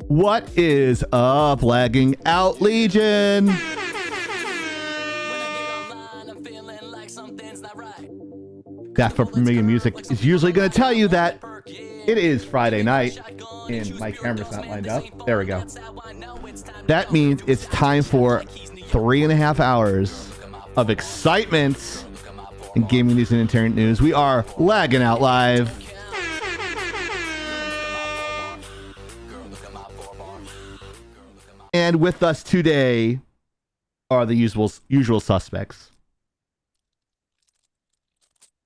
What is up, lagging out Legion? That familiar music is usually going to tell you that it is Friday night, and my camera's not lined up. There we go. That means it's time for 3.5 hours of excitement in gaming news and internet news. We are lagging out live. And with us today are the usual suspects.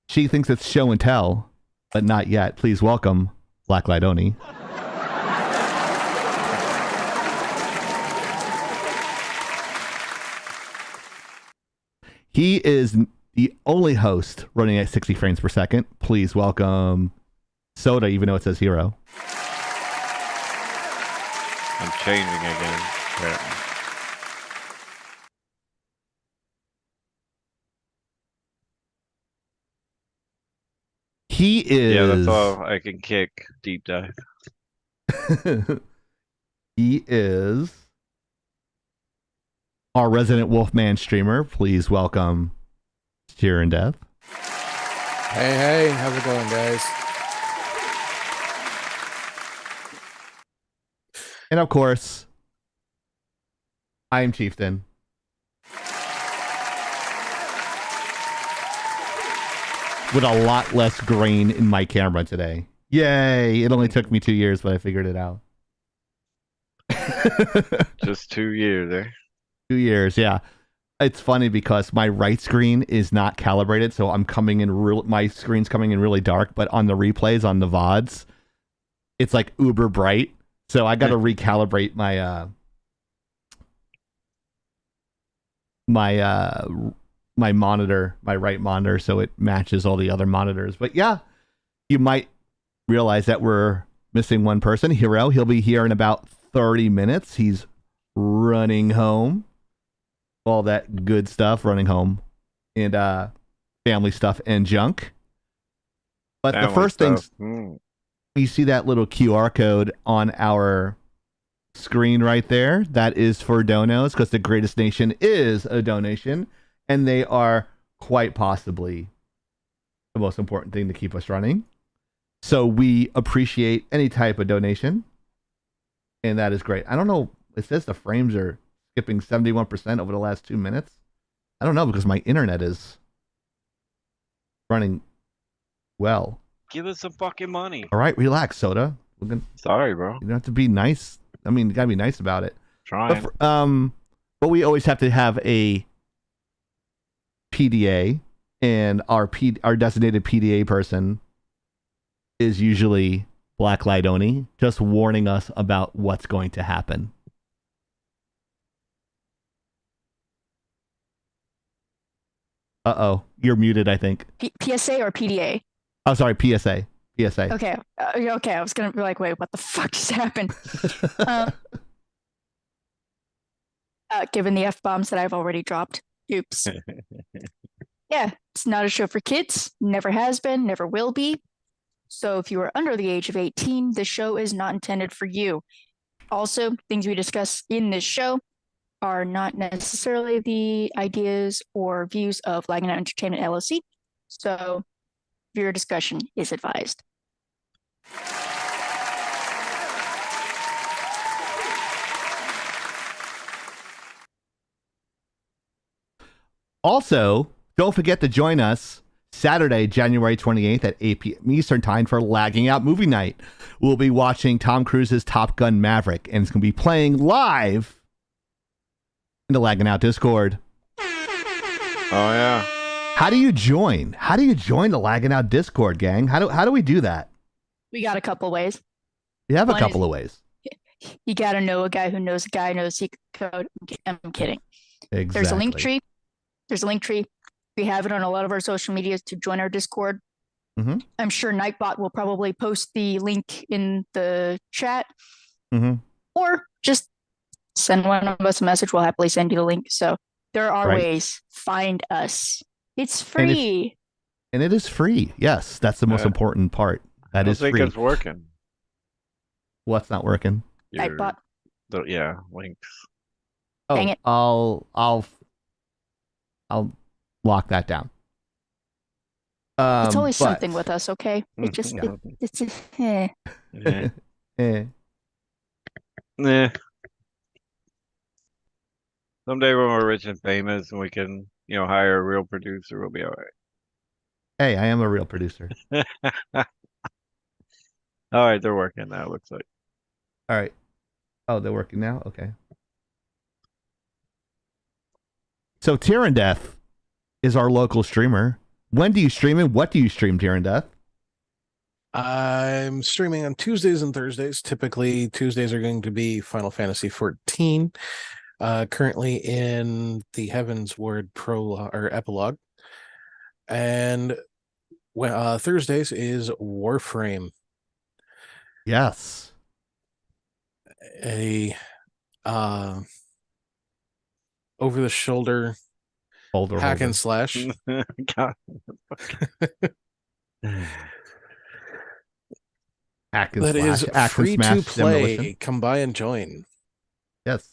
She thinks it's show and tell, but not yet. Please welcome Black Lidoni. He is the only host running at 60 frames per second. Please welcome Soda, even though it says hero. I'm changing again. Apparently. He is... Yeah, that's all I can kick. Deep dive. He is our resident Wolfman streamer. Please welcome Cheer and Death. Hey, how's it going, guys? And of course, I am Chieftain. With a lot less grain in my camera today. Yay! It only took me 2 years, but I figured it out. Just 2 years there. 2 years, yeah. It's funny because my right screen is not calibrated, so I'm coming in my screen's coming in really dark, but on the replays, on the VODs, it's like uber bright. So I got to recalibrate my my monitor, my right monitor, so it matches all the other monitors. But yeah, you might realize that we're missing one person, Hero. He'll be here in about 30 minutes. He's running home. All that good stuff, running home, and family stuff and junk. But the first things, you see that little QR code on our screen right there. That is for donos, because the greatest nation is a donation, and they are quite possibly the most important thing to keep us running. So we appreciate any type of donation, and that is great. I don't know, it says the frames are skipping 71% over the last 2 minutes. I don't know, because my internet is running well. Give us some fucking money. All right, relax, Soda. Sorry, bro. You don't have to be nice. I mean, you gotta be nice about it. Trying. But we always have to have a PDA, and our designated PDA person is usually Black Lidoni, just warning us about what's going to happen. Uh-oh, you're muted, I think. PSA or PDA? Oh, sorry, PSA. PSA. Okay. Okay, I was going to be like, wait, what the fuck just happened? Given the F-bombs that I've already dropped. Oops. Yeah, it's not a show for kids. Never has been, never will be. So if you are under the age of 18, the show is not intended for you. Also, things we discuss in this show are not necessarily the ideas or views of Laggin Entertainment LLC. So viewer discretion is advised. Also, don't forget to join us Saturday, January 28th at 8 p.m. Eastern Time for Lagging Out Movie Night. We'll be watching Tom Cruise's Top Gun Maverick, and it's going to be playing live in the Lagging Out Discord. Oh, yeah. How do you join? How do you join the Lagging Out Discord, gang? How do we do that? We got a couple ways. We have a couple of ways. You got to know a guy who knows a guy who knows secret code. I'm kidding. Exactly. There's a link tree. We have it on a lot of our social medias to join our Discord. Mm-hmm. I'm sure Nightbot will probably post the link in the chat. Mm-hmm. Or just send one of us a message. We'll happily send you the link. So there are ways. Find us. It's free. And it is free. Yes, that's the most important part. That is free. I don't think it's working. What's not working? your Nightbot. yeah, links. Oh, Dang it. I'll lock that down. It's always but- something with us, okay? It just it's eh. Yeah. Eh. Nah. Someday when we're rich and famous and we can, hire a real producer, we'll be all Hey, I am a real producer. right. All right, they're working now, looks like. All right. Oh, they're working now? Okay. So Death is our local streamer. When do you stream and what do you stream, Death? I'm streaming on Tuesdays and Thursdays. Typically, Tuesdays are going to be Final Fantasy 14. Currently in the Heaven's Word prologue or epilogue. And Thursdays is Warframe, Yes. a over the shoulder Holder. hack and slash. God. Hack and That slash. is Hack and free smash to play. demolition. Come by and join. Yes.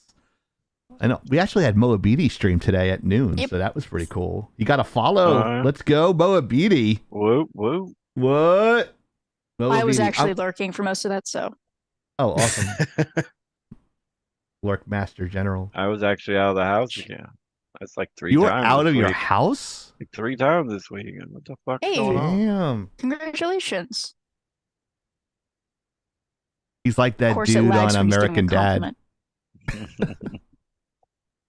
I know. We actually had Moabiti stream today at noon, Yep. so that was pretty cool. You got to follow. Yeah. Let's go, Moabiti. Whoop, whoop. What? I was Moabiti. actually lurking for most of that, so Oh, awesome. Lurk Master General. I was actually out of the house again. That's like 3 You were times. out this of your week. house? Like 3 times this week. What the fuck's Hey. going on? Damn. congratulations. He's like Of that course, it dude lags on when he's doing a American Dad. compliment.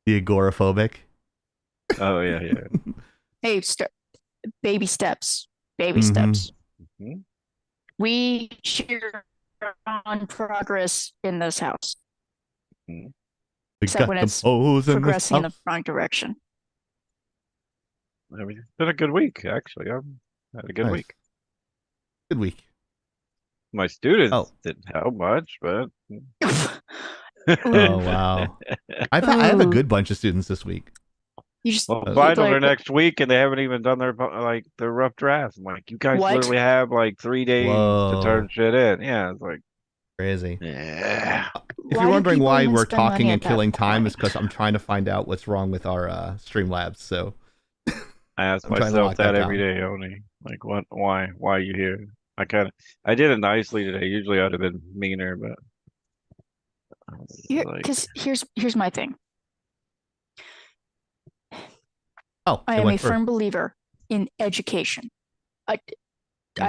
The agoraphobic. Oh yeah, yeah. Hey, baby steps. Baby Mhm. steps. Mhm. We cheer on progress in this house, We Except got when the it's pose in this progressing in the house. wrong direction. I mean, it's been a good week actually. I've had a good Nice. week. Good week. My students Oh. didn't help much, but Oh, wow. I have a Ooh. good bunch of students this week. You just well, Uh, finals like- are next week, and they haven't even done their rough drafts. I'm like, you guys What? literally have like 3 days Whoa. to turn shit in. Yeah, it's like, Crazy. yeah. If Why you're do wondering people why even we're spend money talking and at that killing time, point? is because I'm trying to find out what's wrong with our Streamlabs. So I ask I'm trying to myself lock that that every day, Oni. Like, what? Why are you here? I did it nicely today. Usually I'd have been meaner, but I was like, Because here's my thing. oh, I it am a went first. firm believer in education. I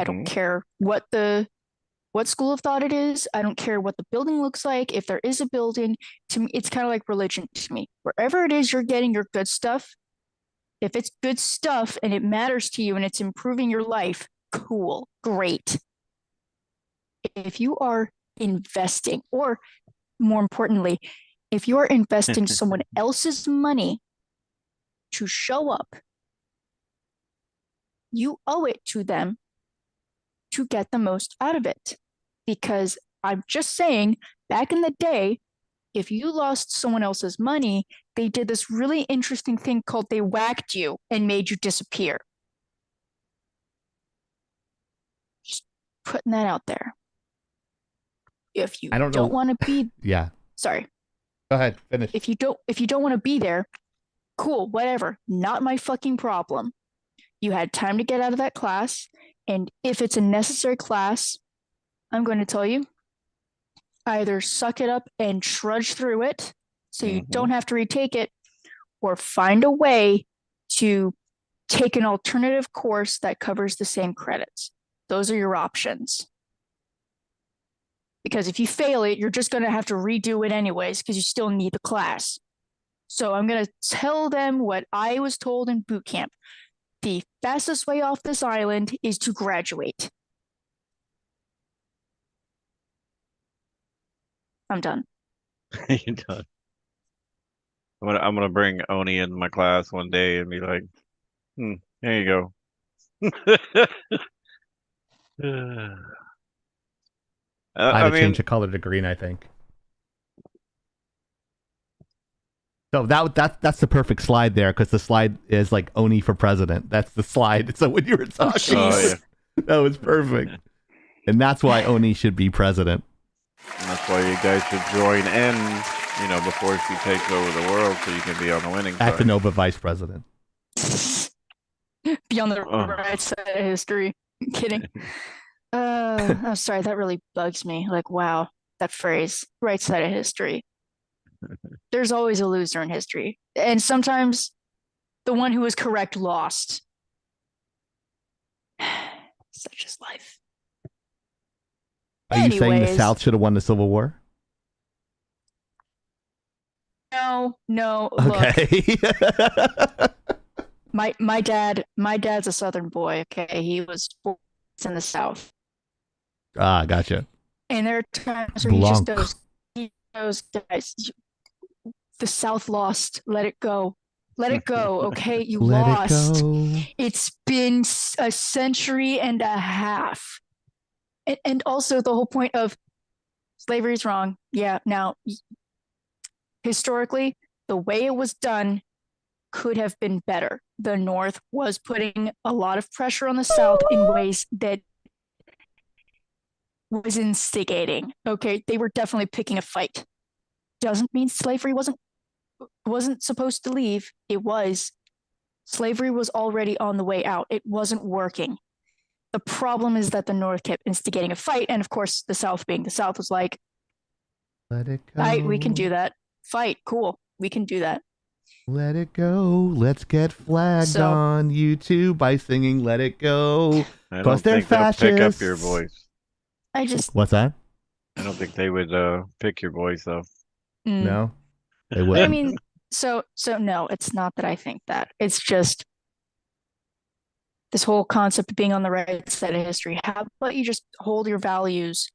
don't Mhm. care what school of thought it is. I don't care what the building looks like. If there is a building, to me, it's kind of like religion to me. Wherever it is you're getting your good stuff, if it's good stuff and it matters to you and it's improving your life, cool, great. If you are investing, or more importantly, if you are investing someone else's money to show up, you owe it to them to get the most out of it. Because I'm just saying, back in the day, if you lost someone else's money, they did this really interesting thing called they whacked you and made you disappear. Just putting that out there. If you I don't know- don't want to be, Yeah. sorry, Go ahead. Finish. if you don't want to be there, cool, whatever, not my fucking problem. You had time to get out of that class, and if it's a necessary class, I'm going to tell you, either suck it up and trudge through it so you Mhm. don't have to retake it, or find a way to take an alternative course that covers the same credits. Those are your options. Because if you fail it, you're just going to have to redo it anyways because you still need the class. So I'm going to tell them what I was told in boot camp. The fastest way off this island is to graduate. I'm done. You're done. I'm gonna bring Oni in my class one day and be like, here you go. I I had to mean, change the color to green, I think. So that's the perfect slide there, because the slide is like Oni for president. That's the slide. So when you were talking, oh jeez. yeah. that was perfect. And that's why Oni should be president. And that's why you guys should join in, before she takes over the world so you can be on the winning At the side. Nova vice president. Be on the Oh. right side of history. I'm kidding. I'm sorry, that really bugs me. Like, wow, that phrase, right side of history. There's always a loser in history. And sometimes the one who was correct lost. Such is life. Are you saying the Anyways. South should have won the Civil War? No, look, Okay. my dad's a Southern boy, okay? He was born in the South. Gotcha. And there are times where he just Blanc. goes, guys, the South lost. Let it go. Let it go, okay? You Let lost. it go. It's been a century and a half. And also the whole point of slavery is wrong. Yeah, now, historically, the way it was done could have been better. The North was putting a lot of pressure on the South in ways that was instigating. Okay, they were definitely picking a fight. Doesn't mean slavery wasn't supposed to leave. It was. Slavery was already on the way out. It wasn't working. The problem is that the North kept instigating a fight, and of course, the South, being the South, was like, Let it go. "Right, we can do that. Fight, cool, we can do that." Let it go. Let's get flagged So- on YouTube by singing "Let It Go." I 'Cause don't they're think they'll pick up your fascists. voice. I just What's that? I don't think they would pick your voice though. No, they I wouldn't. mean, so no, it's not that I think that. It's just this whole concept of being on the right side of history. How about you just hold your values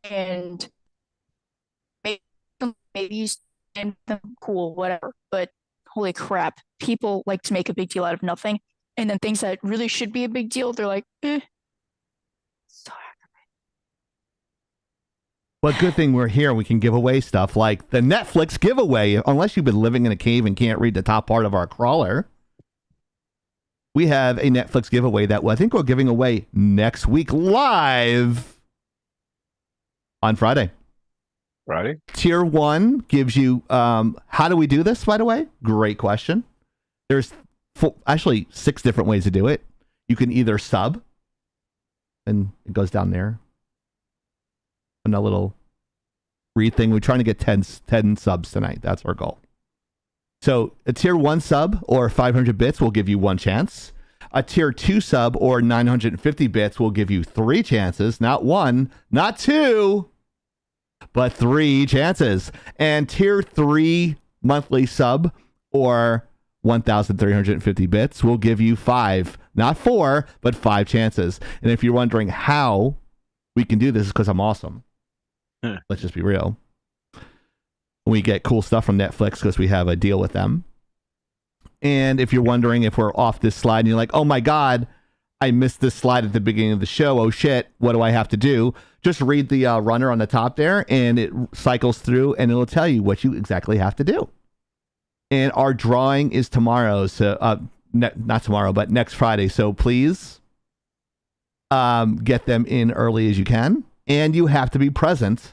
and maybe you stand them, cool, whatever. But holy crap, people like to make a big deal out of nothing, and then things that really should be a big deal, they're like, eh. So But good thing we're here. We can give away stuff like the Netflix giveaway. Unless you've been living in a cave and can't read the top part of our crawler, we have a Netflix giveaway that I think we're giving away next week live on Friday. Friday? Tier 1 gives you, how do we do this, by the way? Great question. There's actually 6 different ways to do it. You can either sub, and it goes down there. And a little read thing. We're trying to get 10 subs tonight. That's our goal. So a tier 1 sub or 500 bits will give you 1 chance. A tier 2 sub or 950 bits will give you 3 chances. Not 1, not 2, but 3 chances. And tier 3 monthly sub or 1,350 bits will give you 5, not 4, but 5 chances. And if you're wondering how we can do this, is because I'm awesome. Let's just be real. We get cool stuff from Netflix because we have a deal with them. And if you're wondering if we're off this slide and you're like, oh my God, I missed this slide at the beginning of the show. Oh shit, what do I have to do? Just read the runner on the top there and it cycles through and it'll tell you what you exactly have to do. And our drawing is tomorrow. So not tomorrow, but next Friday. So please get them in early as you can. And you have to be present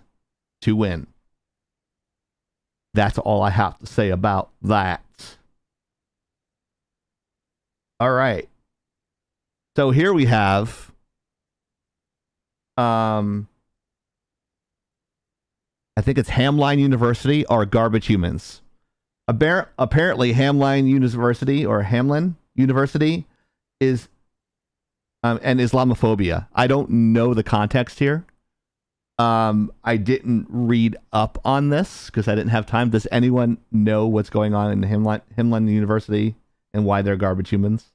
to win. That's all I have to say about that. All right. So here we have I think it's Hamline University or Garbage Humans. Apparently Hamline University or Hamlin University is and Islamophobia. I don't know the context here. I didn't read up on this because I didn't have time. Does anyone know what's going on in Hamline University and why they're garbage humans?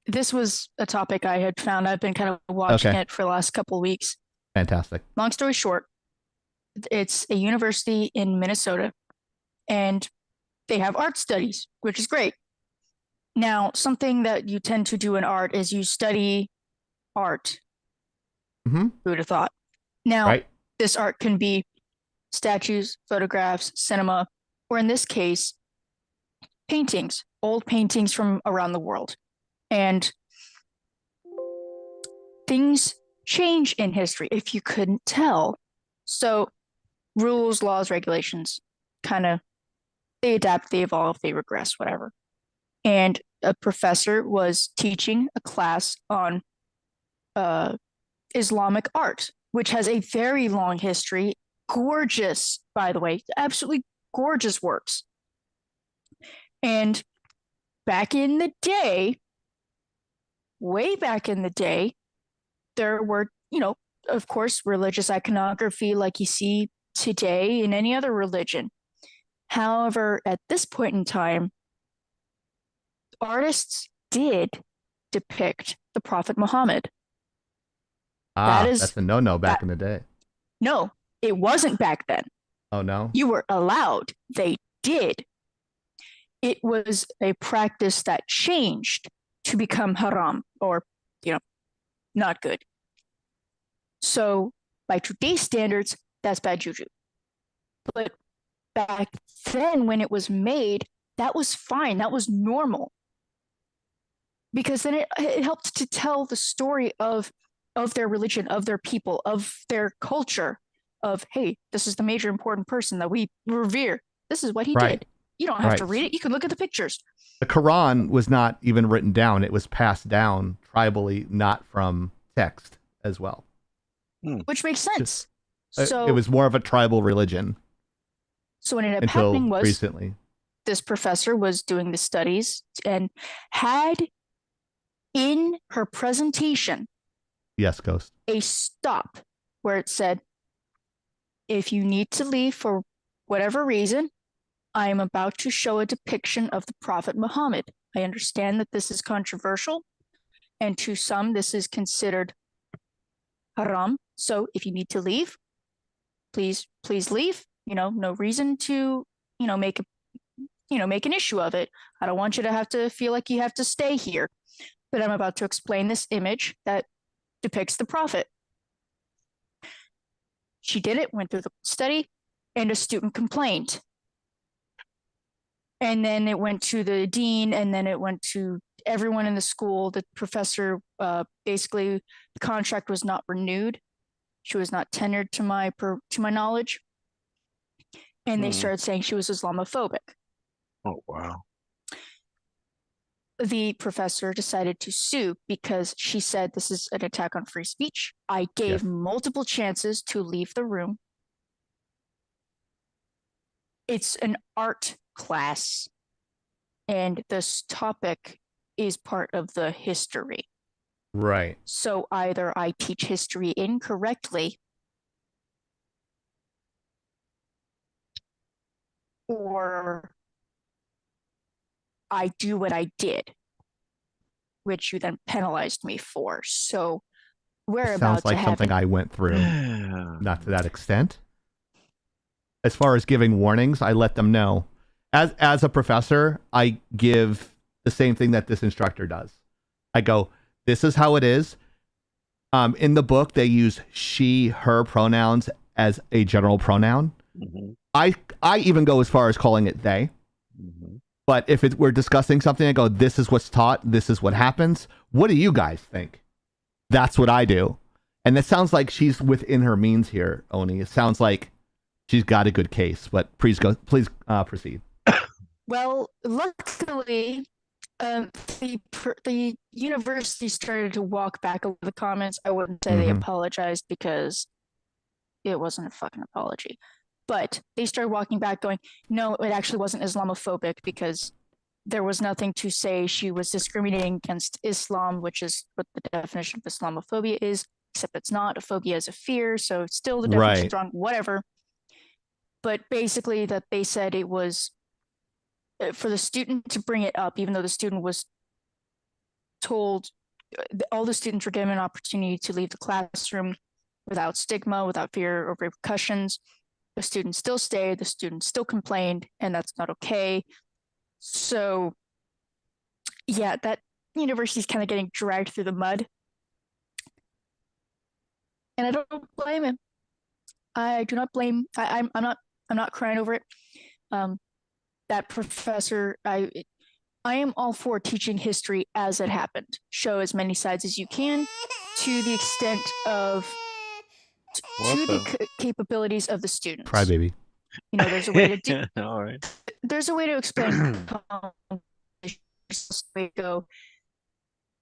this was a topic I had found. I've been kind of watching Okay. it for the last couple of weeks. Fantastic. Long story short, it's a university in Minnesota, and they have art studies, which is great. Now, something that you tend to do in art is you study art. Mm-hmm. Who would have thought? Now, Right. this art can be statues, photographs, cinema, or in this case, paintings, old paintings from around the world. And things change in history, if you couldn't tell. So rules, laws, regulations, kind of, they adapt, they evolve, they regress, whatever. And a professor was teaching a class on Islamic art, which has a very long history. Gorgeous, by the way, absolutely gorgeous works. And back in the day, way back in the day, there were, of course, religious iconography like you see today in any other religion. However, at this point in time, artists did depict the Prophet Muhammad. That's a no-no back in the day. No, it wasn't back then. Oh, no? You were allowed. They did. It was a practice that changed to become haram, or, not good. So by today's standards, that's bad juju. But back then, when it was made, that was fine. That was normal. Because then it helped to tell the story of their religion, of their people, of their culture, of, hey, this is the major important person that we revere. This is what he did. You don't have to read it. You can look at the pictures. The Quran was not even written down. It was passed down tribally, not from text as well. Which makes sense. So it was more of a tribal religion. So what ended up happening was recently, this professor was doing the studies and had in her presentation, yes, Ghost, a stop where it said, if you need to leave for whatever reason, I am about to show a depiction of the Prophet Muhammad. I understand that this is controversial, and to some, this is considered haram. So if you need to leave, please leave. No reason to, make an issue of it. I don't want you to have to feel like you have to stay here. But I'm about to explain this image that depicts the Prophet. She did it, went through the study, and a student complained. And then it went to the dean, and then it went to everyone in the school. The professor, basically, the contract was not renewed. She was not tenured to my knowledge. And they started saying she was Islamophobic. Oh, wow. The professor decided to sue because she said this is an attack on free speech. I gave multiple chances to leave the room. It's an art class, and this topic is part of the history. Right. So either I teach history incorrectly, or I do what I did, which you then penalized me for. So we're about sounds like to something I went through. Not to that extent. As far as giving warnings, I let them know. As a professor, I give the same thing that this instructor does. I go, this is how it is. In the book, they use she, her pronouns as a general pronoun. Mm-hmm. I even go as far as calling it they. Mm-hmm. But if we're discussing something, I go, this is what's taught. This is what happens. What do you guys think? That's what I do. And it sounds like she's within her means here, Oni. It sounds like she's got a good case. But please proceed. Well, luckily, the university started to walk back over the comments. I wouldn't say they apologized because it wasn't a fucking apology. But they started walking back going, no, it actually wasn't Islamophobic because there was nothing to say she was discriminating against Islam, which is what the definition of Islamophobia is, except it's not. A phobia is a fear, so it's still the definition is wrong, whatever. But basically that they said it was for the student to bring it up, even though the student was told, all the students were given an opportunity to leave the classroom without stigma, without fear of repercussions. The student still stayed, the student still complained, and that's not okay. So, yeah, that university's kind of getting dragged through the mud. And I don't blame him. I do not blame. I'm not crying over it. That professor, I am all for teaching history as it happened. Show as many sides as you can to the extent of to the capabilities of the students. Crybaby. You know, there's a way to do. All right. There's a way to explain. Go.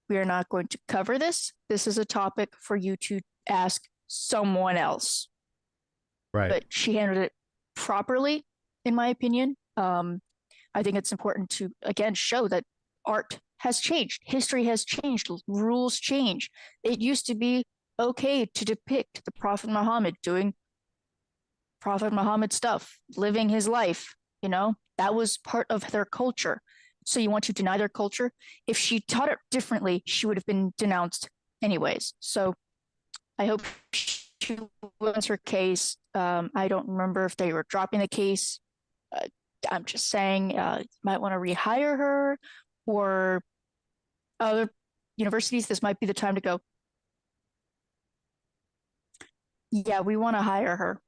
We are not going to cover this. This is a topic for you to ask someone else. Right. But she handled it properly, in my opinion. I think it's important to, again, show that art has changed. History has changed. Rules change. It used to be okay to depict the Prophet Muhammad doing Prophet Muhammad stuff, living his life. You know, that was part of their culture. So you want to deny their culture? If she taught it differently, she would have been denounced anyways. So I hope she wins her case. I don't remember if they were dropping the case. I'm just saying, might want to rehire her, or other universities. This might be the time to go. Yeah, we want to hire her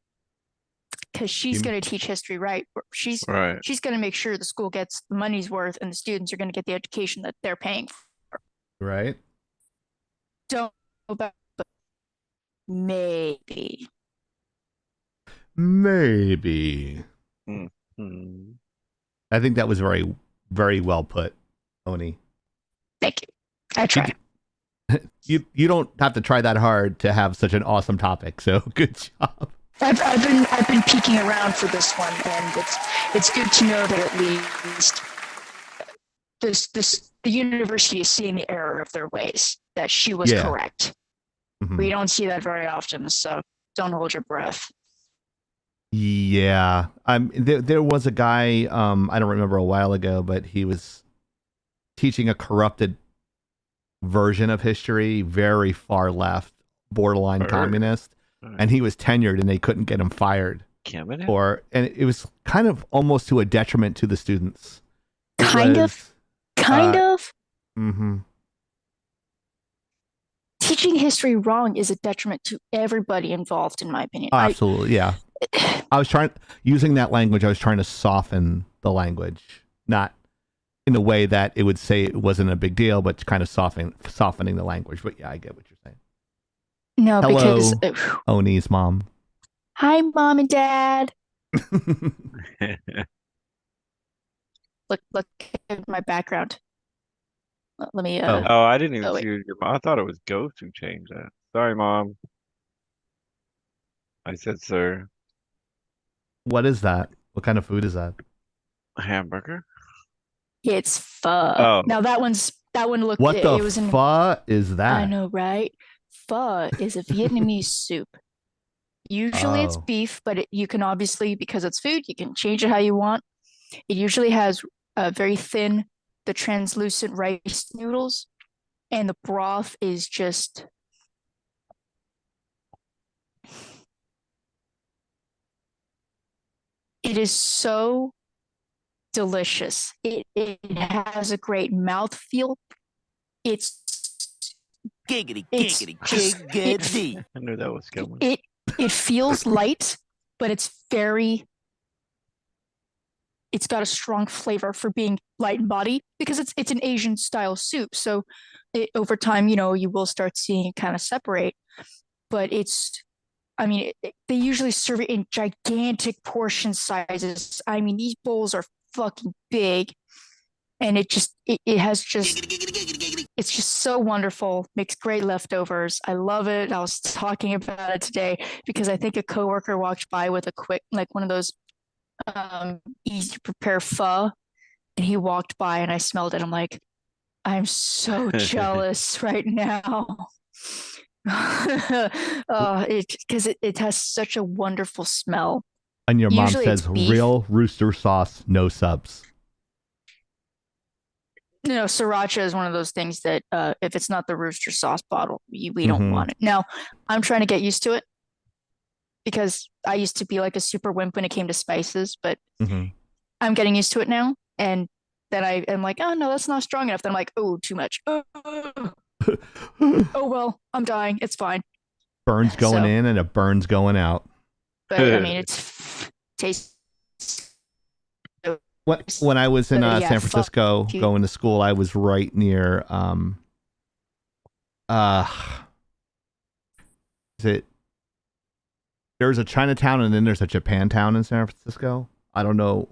because she's going to teach history, right? She's going to make sure the school gets the money's worth and the students are going to get the education that they're paying for. Right. Don't know about, but maybe. I think that was very, very well put, Oni. Thank you. I tried. You don't have to try that hard to have such an awesome topic. So good job. I've been peeking around for this one, and it's good to know that at least the university is seeing the error of their ways, that she was correct. Mm-hmm. We don't see that very often, so don't hold your breath. Yeah, there was a guy, I don't remember, a while ago, but he was teaching a corrupted version of history, very far left, borderline communist, and he was tenured and they couldn't get him fired. And it was kind of almost to a detriment to the students. Kind of. Mm-hmm. Teaching history wrong is a detriment to everybody involved, in my opinion. Absolutely, yeah. I was using that language, I was trying to soften the language, not in a way that it would say it wasn't a big deal, but kind of softening the language. But yeah, I get what you're saying. No, hello, because Oni's mom. Hi, Mom and Dad. Look at my background. Let me. I didn't even see your mom. I thought it was Ghost who changed that. Sorry, Mom. I said, sir. What is that? What kind of food is that? A hamburger. It's pho. Oh. Now that one looked. What the pho is that? I know, right? Pho is a Vietnamese soup. Usually it's beef, but you can obviously, because it's food, you can change it how you want. It usually has very thin, the translucent rice noodles, and the broth is just. It is so delicious. It has a great mouthfeel. It's giggity. I knew that was coming. It feels light, but it's got a strong flavor for being light in body because it's an Asian style soup. So over time, you will start seeing it kind of separate. But they usually serve it in gigantic portion sizes. I mean, these bowls are fucking big, and it's just so wonderful. Makes great leftovers. I love it. I was talking about it today because I think a coworker walked by with a quick, like one of those easy to prepare pho, and he walked by and I smelled it. I'm like, I'm so jealous right now. Because it has such a wonderful smell. And your mom says real rooster sauce, no subs. Sriracha is one of those things that if it's not the rooster sauce bottle, we don't want it. Now, I'm trying to get used to it because I used to be like a super wimp when it came to spices, but I'm getting used to it now. And then I am like, oh no, that's not strong enough. Then I'm like, oh, too much. Oh well, I'm dying. It's fine. Burns going in and a burns going out. But I mean, it's tastes. When I was in But, yeah, San fuck Francisco you. going to school, I was right near is it there's a Chinatown and then there's a Japantown in San Francisco. I don't know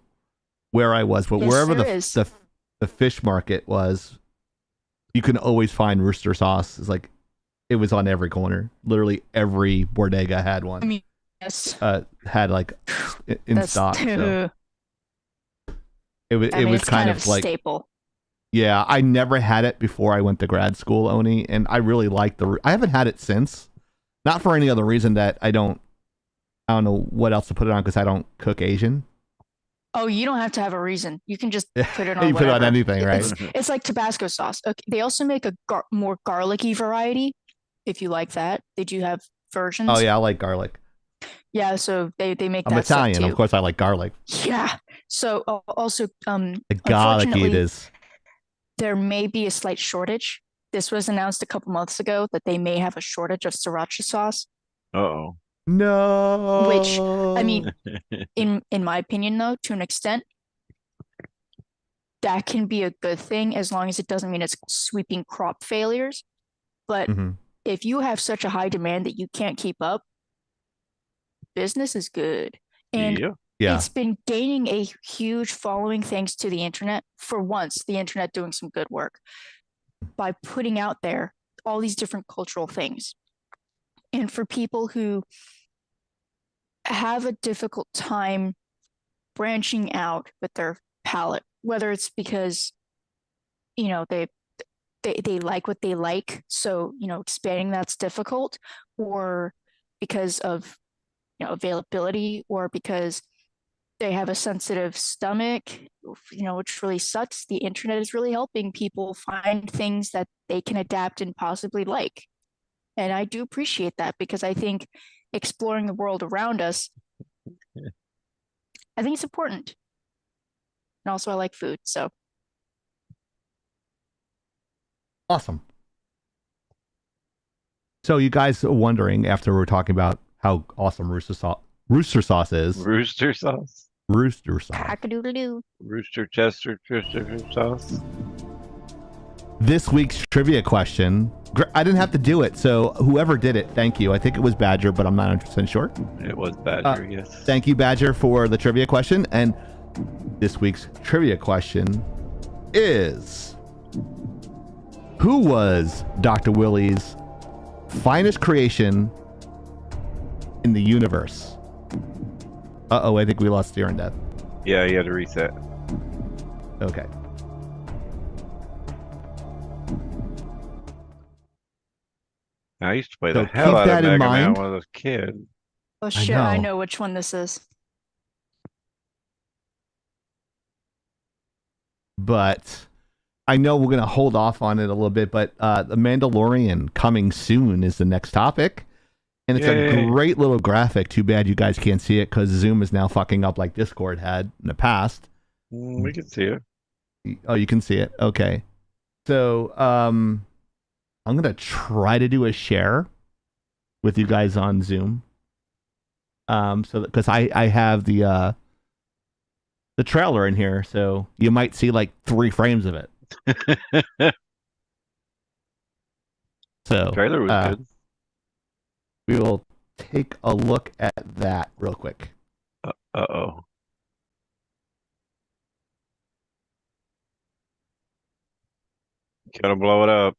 where I was, but Yes, wherever there is. the fish market was, you can always find rooster sauce. It's like it was on every corner. Literally every bodega had one. I mean, yes. Had like in That's stock. So it was I mean, was it's kind of of a like staple. yeah. I never had it before I went to grad school, Oni, and I really liked I haven't had it since. Not for any other reason that I don't know what else to put it on because I don't cook Asian. Oh, you don't have to have a reason. You can just put it on You put it on whatever. anything, right? It's like Tabasco sauce. Okay, they also make a more garlicky variety. If you like that, they do have versions. Oh yeah, I like garlic. Yeah, so they make I'm that stuff Italian, too. of course. I like garlic. Yeah. So also The garlic it unfortunately, is. there may be a slight shortage. This was announced a couple months ago that they may have a shortage of sriracha sauce. Uh-oh. No. Which, I mean, in my opinion, though, to an extent, that can be a good thing as long as it doesn't mean it's sweeping crop failures. But Mhm. if you have such a high demand that you can't keep up, business is good. And Yeah. it's been gaining a huge following thanks to the internet. For once, the internet doing some good work by putting out there all these different cultural things. And for people who have a difficult time branching out with their palate, whether it's because, you know, they like what they like, so, you know, expanding that's difficult, or because of, you know, availability, or because they have a sensitive stomach, you know, which really sucks. The internet is really helping people find things that they can adapt and possibly like. And I do appreciate that because I think exploring the world around us, I think it's important. And also I like food, so. Awesome. So you guys are wondering, after we're talking about how awesome rooster sauce Rooster sauce. Rooster sauce. Cock-a-doodle-doo. Rooster Chester sauce. This week's trivia question. I didn't have to do it, so whoever did it, thank you. I think it was Badger, but I'm not 100% sure. It was Badger, yes. Thank you, Badger, for the trivia question. And this week's trivia question is: who was Dr. Willie's finest creation in the universe? Uh-oh, I think we lost Steer and Death. Yeah, you had to reset. Okay. I used to play So the hell keep out that of in Mega Man mind. when I was a kid. Oh shit, I know. know which one this is. But I know we're going to hold off on it a little bit, but the Mandalorian coming soon is the next topic. And it's Yay. a great little graphic. Too bad you guys can't see it because Zoom is now fucking up like Discord had in the past. We can see it. Oh, you can see it? Okay. So I'm going to try to do a share with you guys on Zoom. So because I have the trailer in here, so you might see like 3 frames of it. So Trailer was good. we will take a look at that real quick. Uh-oh. Gotta blow it up.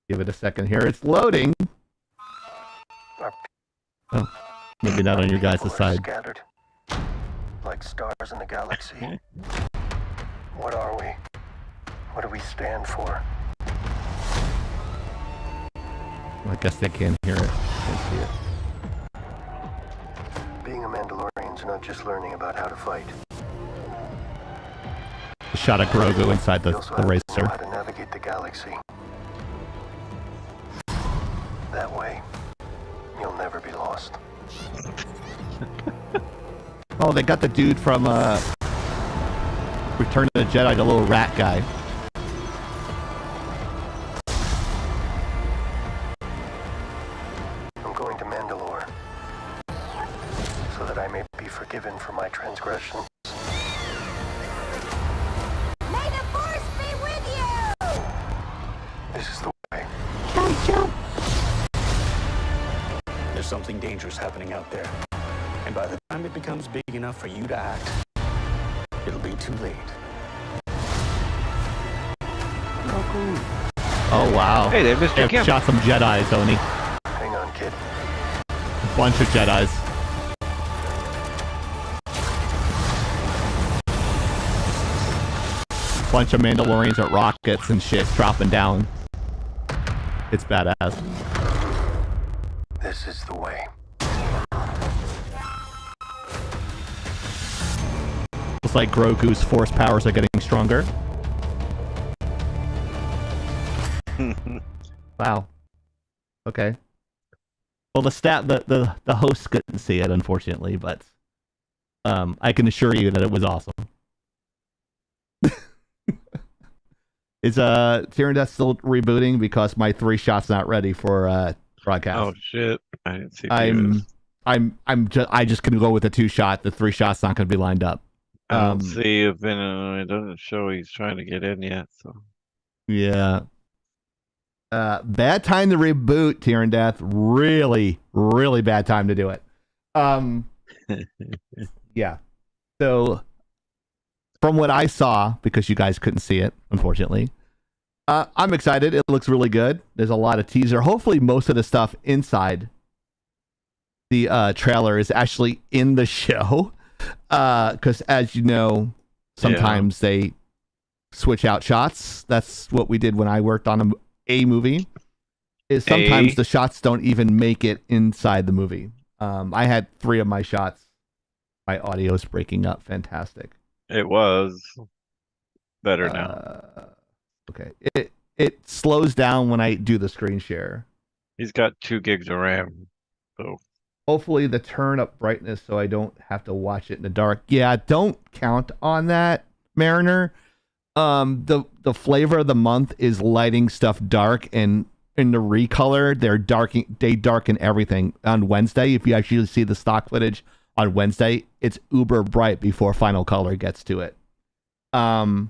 Give it a second here. It's loading. Oh, maybe not on your guys' People are side. Scattered like stars in the galaxy. What are we? What do we stand for? I guess they can't hear it. Can't see it. Being a Mandalorian's not just learning about how to fight. A shot of Grogu inside You the also have to know racer. how to navigate the galaxy. That way, you'll never be lost. Oh, they got the dude from Return of the Jedi, the little rat guy. I'm going to Mandalore so that I may be forgiven for my transgressions. May the Force be with you! This is the way. There's something dangerous happening out there. And by the time it becomes big enough for you to act, it'll be too late. Oh wow. Hey there, Mr. They've Kim. shot some Jedis, Oni. Hang on, kid. A bunch of Jedis. Bunch of Mandalorians at rockets and shit dropping down. It's badass. This is the way. Looks like Grogu's force powers are getting stronger. Wow. Okay. Well, the host couldn't see it, unfortunately, but I can assure you that it was awesome. Is Tyrandeth still rebooting because my 3 shot's not ready for broadcast? Oh shit! I didn't see. I just can go with the 2 shot. The 3 shot's not going to be lined up. I don't see if it doesn't show he's trying to get in yet. So yeah. Bad time to reboot, Tyrandeth. Really, really bad time to do it. Yeah. So, from what I saw, because you guys couldn't see it, unfortunately, I'm excited. It looks really good. There's a lot of teaser. Hopefully, most of the stuff inside the trailer is actually in the show. Because, as you know, sometimes they switch out shots. That's what we did when I worked on a movie. Is sometimes the shots don't even make it inside the movie. I had 3 of my shots. My audio's breaking up. Fantastic. it was better now. Okay. It slows down when I do the screen share. He's got 2 gigs of RAM. So Hopefully the turn up brightness so I don't have to watch it in the dark. Yeah, don't count on that, Mariner. The flavor of the month is lighting stuff dark, and in the recolor, they darken everything on Wednesday. If you actually see the stock footage on Wednesday, it's uber bright before final color gets to it. The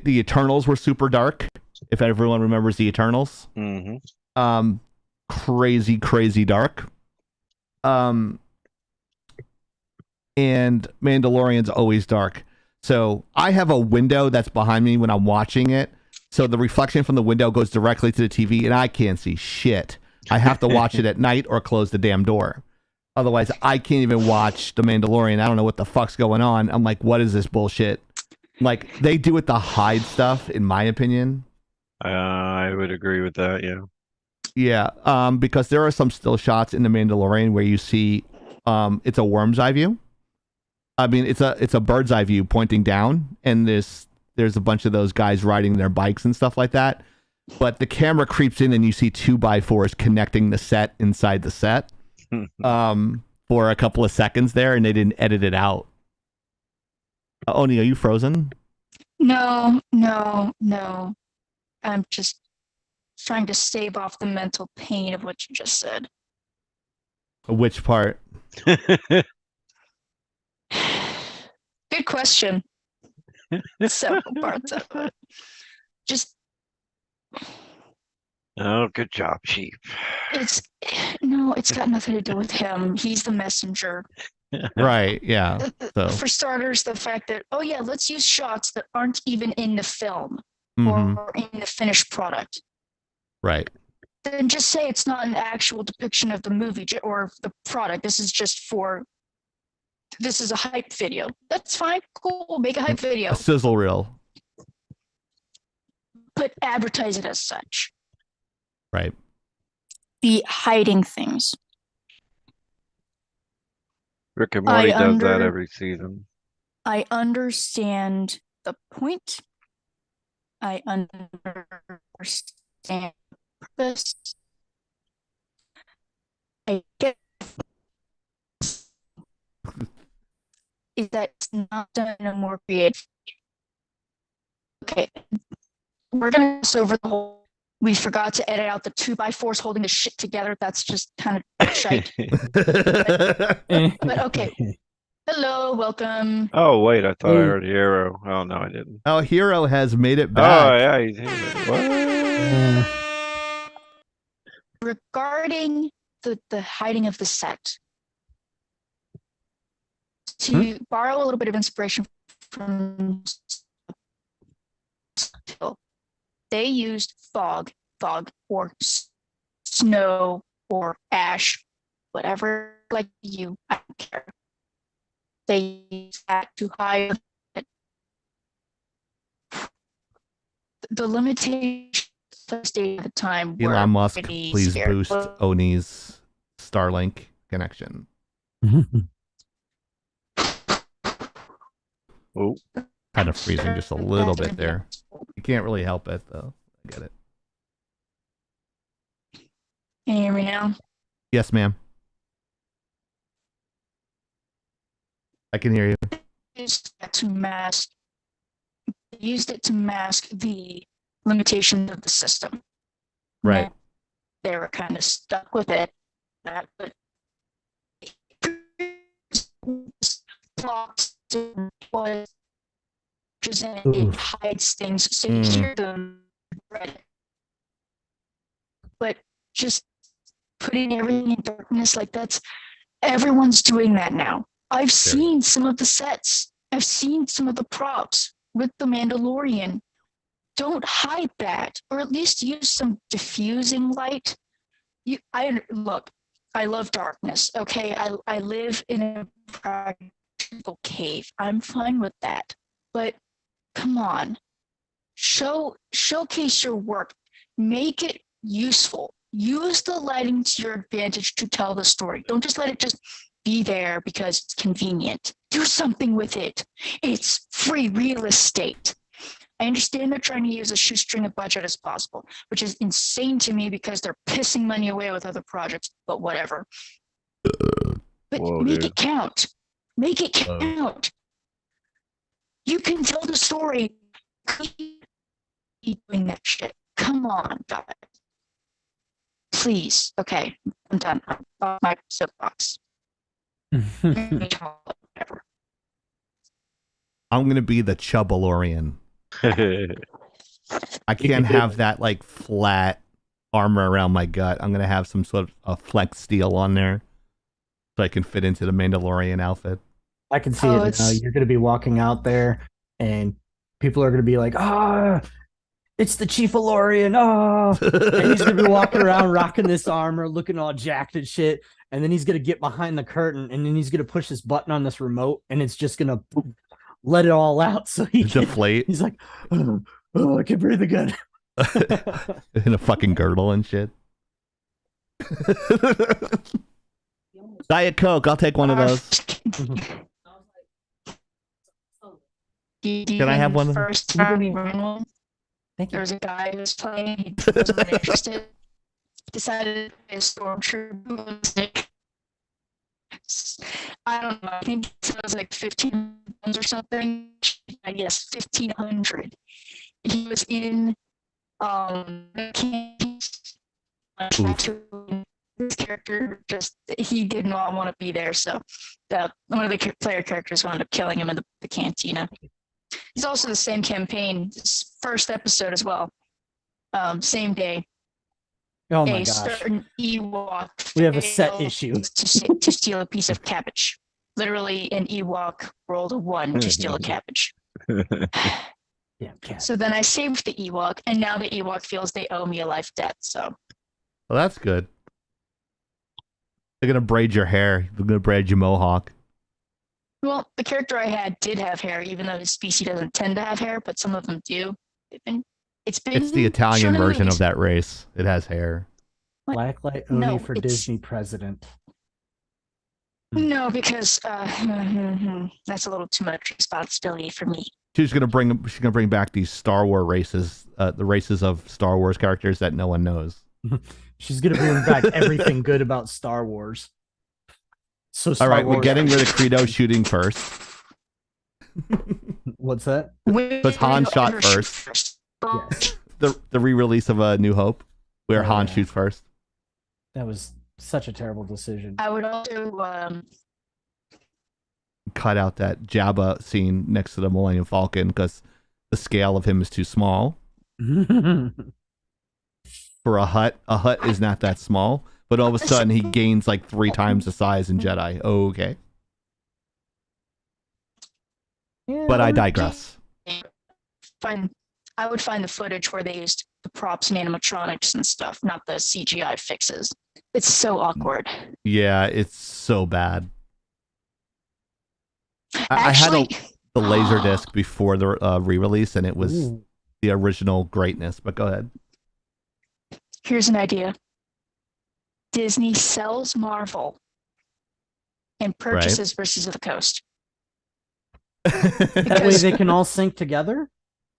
Eternals were super dark. If everyone remembers the Eternals, crazy dark. And Mandalorian's always dark. So I have a window that's behind me when I'm watching it. So the reflection from the window goes directly to the TV, and I can't see shit. I have to watch it at night or close the damn door. Otherwise, I can't even watch The Mandalorian. I don't know what the fuck's going on. I'm like, what is this bullshit? Like, they do it to hide stuff, in my opinion. I would agree with that. Yeah. Yeah, because there are some still shots in The Mandalorian where you see it's a worm's eye view. I mean, it's a bird's eye view pointing down, and there's a bunch of those guys riding their bikes and stuff like that. But the camera creeps in, and you see 2x4s connecting the set inside the set for a couple of seconds there, and they didn't edit it out. Oni, are you frozen? No. I'm just trying to stave off the mental pain of what you just said. Which part? Good question. Several parts of it. Just Oh, good job, Chief. it's got nothing to do with him. He's the messenger. Right, yeah. So. For starters, the fact that let's use shots that aren't even in the film or in the finished product. Right. Then just say it's not an actual depiction of the movie or the product. This is a hype video. That's fine. Cool. Make a hype video. A sizzle reel. But advertise it as such. Right. Be hiding things. Rick and Morty does that every season. I understand the point. I understand the purpose. I get is that it's not done in a more creative. Okay, we're gonna go over the whole We forgot to edit out the 2x4s holding the shit together. That's just kind of shite. But okay. Hello, welcome. Oh wait, I thought I Hey. heard Hero. Oh no, I didn't. Oh, Hero has made it Oh back. yeah, he's here. What? Regarding the hiding of the set, to borrow a little bit of inspiration from they used fog or snow or ash, whatever, like you, I don't care. They used that to hide it. The limitations of the state at the time were Elon Musk, pretty please severe. boost Oni's Starlink connection. Oh, Kind of freezing just a little bit there. You can't really help it, though. I get it. Can you hear me now? Yes, ma'am. I can hear you. Used it to mask the limitations of the system. Right. They were kind of stuck with it. But plots was presented, it hides things, so you hear them read. But just putting everything in darkness, like everyone's doing that now. I've seen some of the sets. I've seen some of the props with the Mandalorian. Don't hide that, or at least use some diffusing light. I love darkness. Okay, I live in a practical cave. I'm fine with that. But come on, showcase your work. Make it useful. Use the lighting to your advantage to tell the story. Don't just let it just be there because it's convenient. Do something with it. It's free real estate. I understand they're trying to use a shoestring of budget as possible, which is insane to me because they're pissing money away with other projects, but whatever. But make it count. Make it count. You can tell the story. Keep doing that shit. Come on, guys. Please. Okay, I'm done. I'm off my soapbox. Whatever. I'm going to be the Chubalorian. I can't have that like flat armor around my gut. I'm going to have some sort of a flex steel on there so I can fit into the Mandalorian outfit. I can see it now. You're going to be walking out there and people are going to be like, it's the Chief Alorian. And he's going to be walking around rocking this armor, looking all jacked and shit. And then he's going to get behind the curtain and then he's going to push this button on this remote and it's just going to let it all out. So he deflate. He's like, I can breathe again. In a fucking girdle and shit. Diet Coke. I'll take one of those. Can I have one? First time we ran one, there was a guy who was playing. He wasn't interested. Decided to be a stormtrooper. I don't know. I think it was like 15 pounds or something. I guess 1,500. He was in his character he did not want to be there, so one of the player characters wound up killing him in the cantina. He's also the same campaign, first episode as well. Same day. Oh my gosh. Certain Ewok we have a set issue to steal a piece of cabbage. Literally, an Ewok rolled a 1 to steal a cabbage. Yeah, so then I saved the Ewok, and now the Ewok feels they owe me a life debt. So, well, that's good. They're gonna braid your hair. They're gonna braid your mohawk. Well, the character I had did have hair, even though his species doesn't tend to have hair, but some of them do. It's the Italian version of that race. It has hair. Blacklight Oni for Disney president. No, because that's a little too much responsibility for me. She's gonna bring back these Star Wars races, the races of Star Wars characters that no one knows. She's gonna bring back everything good about Star Wars. So all right, we're getting rid of Credo shooting first. What's that? Because Han shot first. Yes. the re-release of A New Hope, where Oh, Han yeah. shoots first. That was such a terrible decision. I would also Cut out that Jabba scene next to the Millennium Falcon because the scale of him is too small for a Hutt. A Hutt is not that small, but all of a sudden he gains like 3 times the size in Jedi. Okay, Yeah, but I digress. I would find the footage where they used the props and animatronics and stuff, not the CGI fixes. It's so awkward. Yeah, it's so bad. I had Actually, the laser disc before the re-release, and it was Ooh. the original greatness. But go ahead. here's an idea. Disney sells Marvel and purchases Versus of the Coast. That way Because they can all sync together?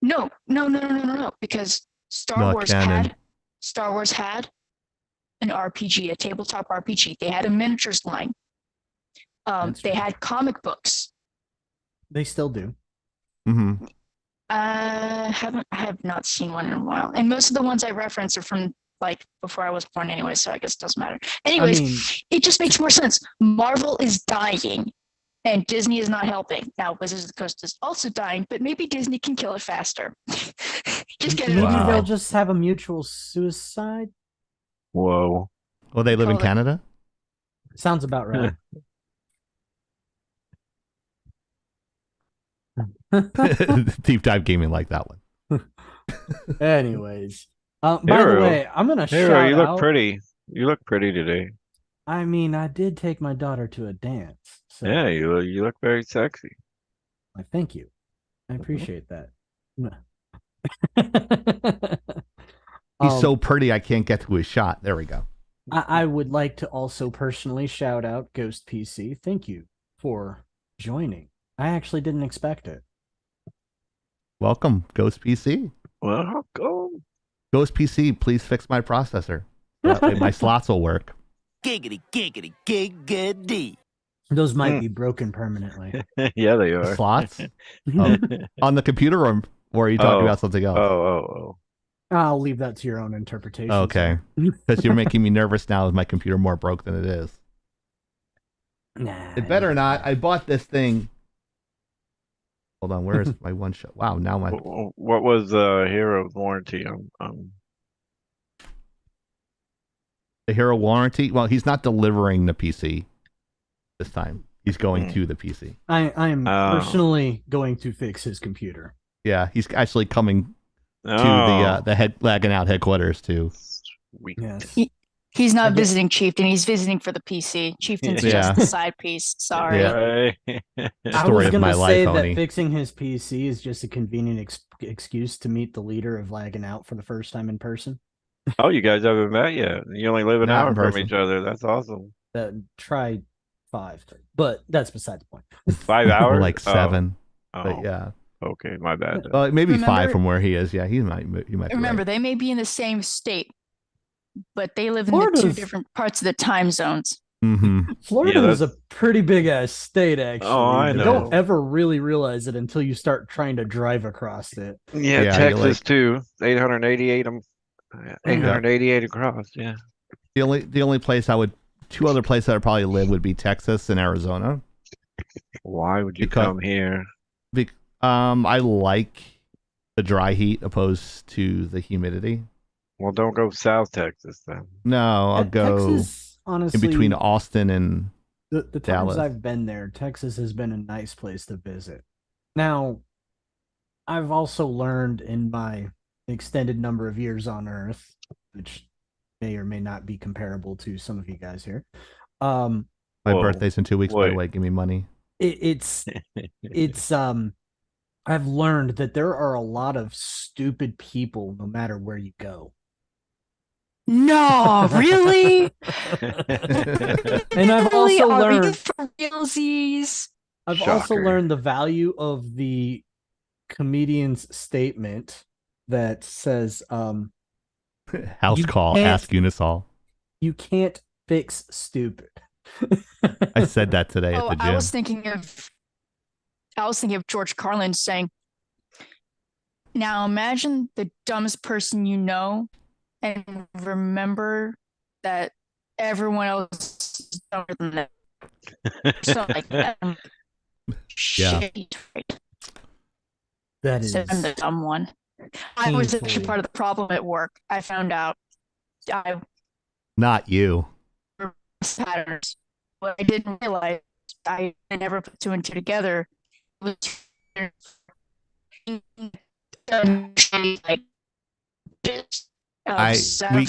no, because Not canon. Star Wars had an RPG, a tabletop RPG. They had a miniatures line. That's They true. had comic books. They still do. Mm-hmm. I have not seen one in a while, and most of the ones I reference are from like before I was born anyway, so I guess it doesn't matter. Anyways, mean- it just makes more sense. Marvel is dying, and Disney is not helping. Now, Wizards of the Coast is also dying, but maybe Disney can kill it faster. Just get it Maybe over Wow. they'll with. just have a mutual suicide. Whoa. Well, they live in Call it- Canada. Sounds about right. Deep dive gaming like that one. Anyways, by the Hero. way, I'm gonna Hero, shout you look out. pretty. You look pretty today. I mean, I did take my daughter to a dance, so Yeah, you look very sexy. I thank you. I appreciate that. He's Um, so pretty, I can't get to his shot. There we go. I would like to also personally shout out Ghost PC. Thank you for joining. I actually didn't expect it. Welcome, Ghost PC. Well, how come? Ghost PC, please fix my processor. That way my slots will work. Giggity, giggity, giggity. Those might be broken permanently. Yeah, they The are. slots? Oh, on the computer room, or are you talking Oh. about something else? Oh. I'll leave that to your own interpretation. Okay. Because you're making me nervous now. Is my computer more broke than it is? Nah, It better not. I bought this thing. Hold on, where is my one shot? Wow, now my What was Hero's warranty on? the Hero warranty. Well, he's not delivering the PC this time. He's going to the PC. I am Oh. personally going to fix his computer. Yeah, he's actually coming to Oh, the Laggin out headquarters too. sweet. Yes. He's not Okay. visiting Chieftain. He's visiting for the PC. Chieftain's Yeah. just the side piece. Sorry. Yeah. Right. I Story was of gonna my say life, that Oni. fixing his PC is just a convenient excuse to meet the leader of Lagging Out for the first time in person. Oh, you guys haven't met yet. You only live an Not hour in from person. each other. That's awesome. Try 5, but that's beside the point. 5 hours? Like 7, Oh, but yeah. okay, my bad. then. Well, maybe 5 Remember- from where he is. Yeah, he might. Be Remember, right. they may be in the same state, but they live in the two Florida's- different parts of the time zones. Mm-hmm. Florida is a that's- pretty big ass state, actually. I You know. don't ever really realize it until you start trying to drive across it. Yeah, Yeah, Texas you're like- too. 888. 888 across. Yeah. The only place I would 2 other places I'd probably live would be Texas and Arizona. Why would you Because- come here? I like the dry heat opposed to the humidity. Well, don't go South Texas then. No, I'll go Texas, honestly, in between Austin and the times Dallas. I've been there, Texas has been a nice place to visit. Now, I've also learned in my extended number of years on Earth, which may or may not be comparable to some of you guys here. my Whoa. birthday's in 2 weeks. By the Wait. way, give me money. It's I've learned that there are a lot of stupid people no matter where you go. No, really? And I've Really? also Are we learned for realsies? I've also Shocker. learned the value of the comedian's statement that says House You call. can't- Ask Unisol. you can't fix stupid. I said that today Oh, at the I gym. was thinking of George Carlin saying, Now imagine the dumbest person you know and remember that everyone else is dumber than them. So like Yeah. shit. That So I'm the is dumb one. I was actually painfully- part of the problem at work. I found out I Not you. patterns. What I didn't realize, I never put two and two together. Was like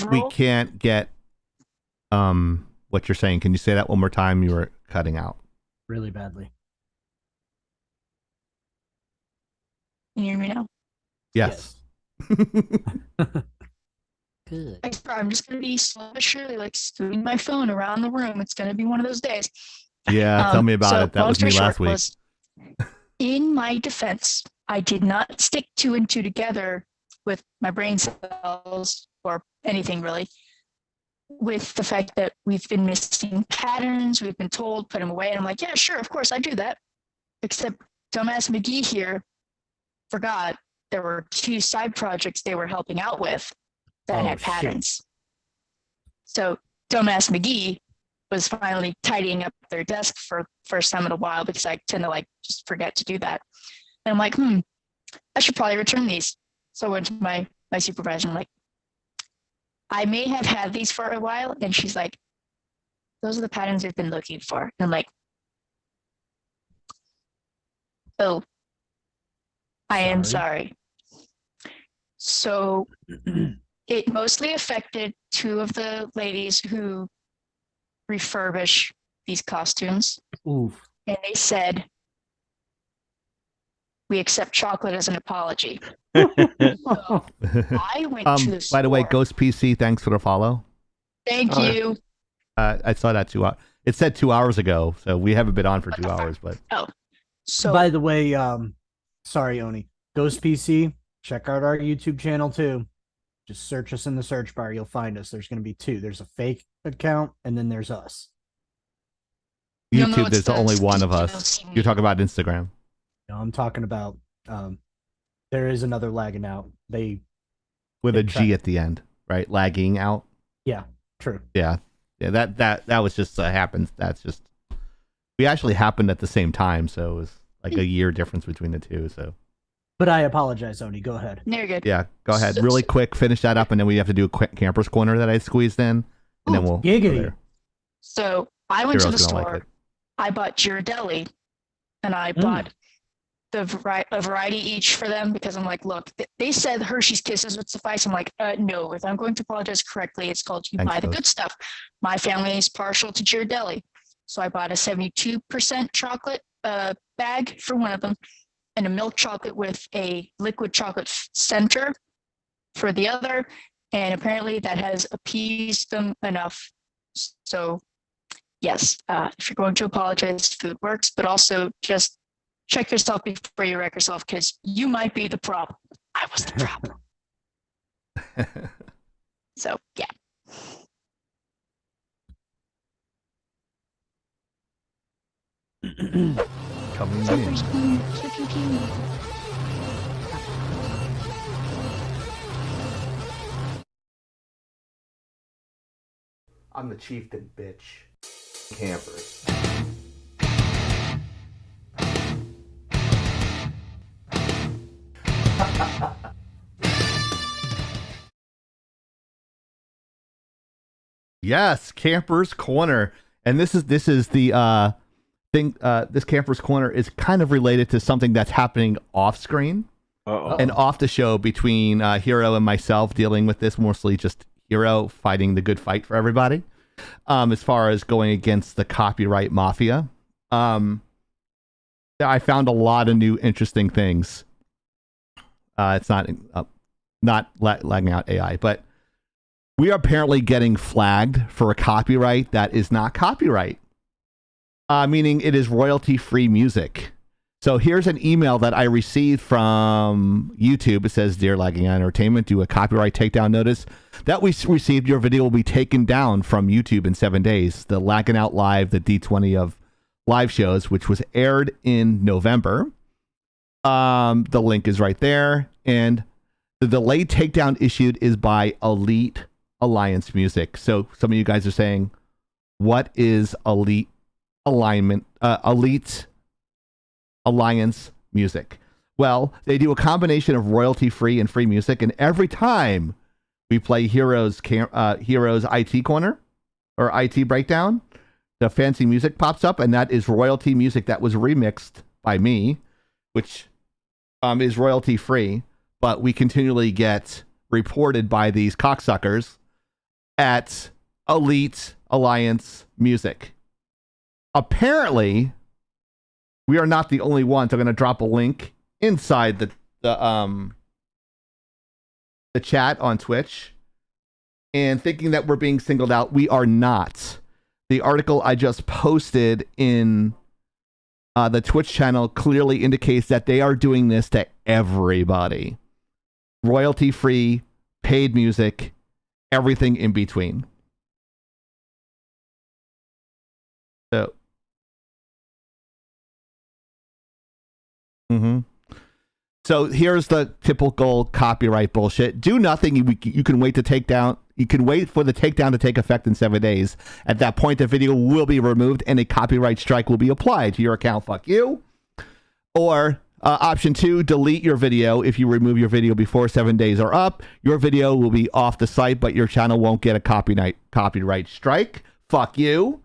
We can't get what you're saying. Can you say that one more time? You were cutting out. really badly. Can you hear me now? Yes. Good. I'm just gonna be slowly but surely like scooting my phone around the room. It's gonna be one of those days. Yeah, tell me about so it. That long was me story last short week. was, in my defense, I did not stick two and two together with my brain cells or anything really. With the fact that we've been missing patterns, we've been told put them away, and I'm like, yeah, sure, of course I do that. Except dumbass McGee here forgot there were two side projects they were helping out with that had shit. patterns. So dumbass McGee was finally tidying up their desk for first time in a while because I tend to like just forget to do that. And I'm like, I should probably return these. So I went to my supervisor and I'm like, I may have had these for a while. And she's like, those are the patterns we've been looking for. And I'm like, oh, I am sorry. So it mostly affected two of the ladies who refurbish these costumes. Oof. And they said, we accept chocolate as an apology. So I went to the store. By the way, Ghost PC, thanks for the follow. Thank you. I saw that 2 hours. It said 2 hours ago, so we haven't been on for 2 hours, but So by the way, sorry, Oni. Ghost PC, check out our YouTube channel too. Just search us in the search bar. You'll find us. There's going to be two. There's a fake account, and then there's us. YouTube, there's only one of us. You're talking about Instagram. No, I'm talking about there is another lagging out. With a G at the end, right? Lagging out. Yeah, true. Yeah. That was just happens. That's just we actually happened at the same time, so it was like a year difference between the two. So, but I apologize, Oni. Go ahead. You're good. Yeah, go ahead. Really quick, finish that up, and then we have to do a quick Camper's Corner that I squeezed in, and then we'll giggity. go there. So I went to the Hero's gonna store. like it. I bought Ghirardelli, and I bought a variety each for them because I'm like, look, they said Hershey's Kisses would suffice. I'm like, no, if I'm going to apologize correctly, it's called you Thanks, buy the Ghost. good stuff. My family is partial to Ghirardelli. So I bought a 72% chocolate bag for one of them and a milk chocolate with a liquid chocolate center for the other. And apparently that has appeased them enough. So yes, if you're going to apologize, food works, but also just check yourself before you wreck yourself because you might be the problem. I was the problem. So yeah. Coming in. I'm the chieftain, bitch. Campers. Yes, Camper's Corner. And this is the thing. This Camper's Corner is kind of related to something that's happening off screen and off the show between Hero and myself, dealing with this, mostly just Hero fighting the good fight for everybody. As far as going against the copyright mafia, I found a lot of new interesting things. It's not lagging out AI, but we are apparently getting flagged for a copyright that is not copyright, meaning it is royalty-free music. So here's an email that I received from YouTube. It says, "Dear Lagging Entertainment, do a copyright takedown notice that we received. Your video will be taken down from YouTube in 7 days. The Lagging Out Live, the D20 of live shows, which was aired in November." The link is right there. and the delayed takedown issued is by Elite Alliance Music. So some of you guys are saying, what is Elite Alliance Music? Well, they do a combination of royalty-free and free music, and every time we play Heroes IT Corner or IT Breakdown, the fancy music pops up, and that is royalty music that was remixed by me, which is royalty-free, but we continually get reported by these cocksuckers at Elite Alliance Music. Apparently, we are not the only ones. I'm going to drop a link inside the chat on Twitch, and thinking that we're being singled out. We are not. The article I just posted in the Twitch channel clearly indicates that they are doing this to everybody. Royalty-free, paid music, everything in between. So. So here's the typical copyright bullshit. Do nothing. You can wait to take down. You can wait for the takedown to take effect in 7 days. At that point, the video will be removed and a copyright strike will be applied to your account. Fuck you. Or option 2, delete your video. If you remove your video before 7 days are up, your video will be off the site, but your channel won't get a copyright strike. Fuck you.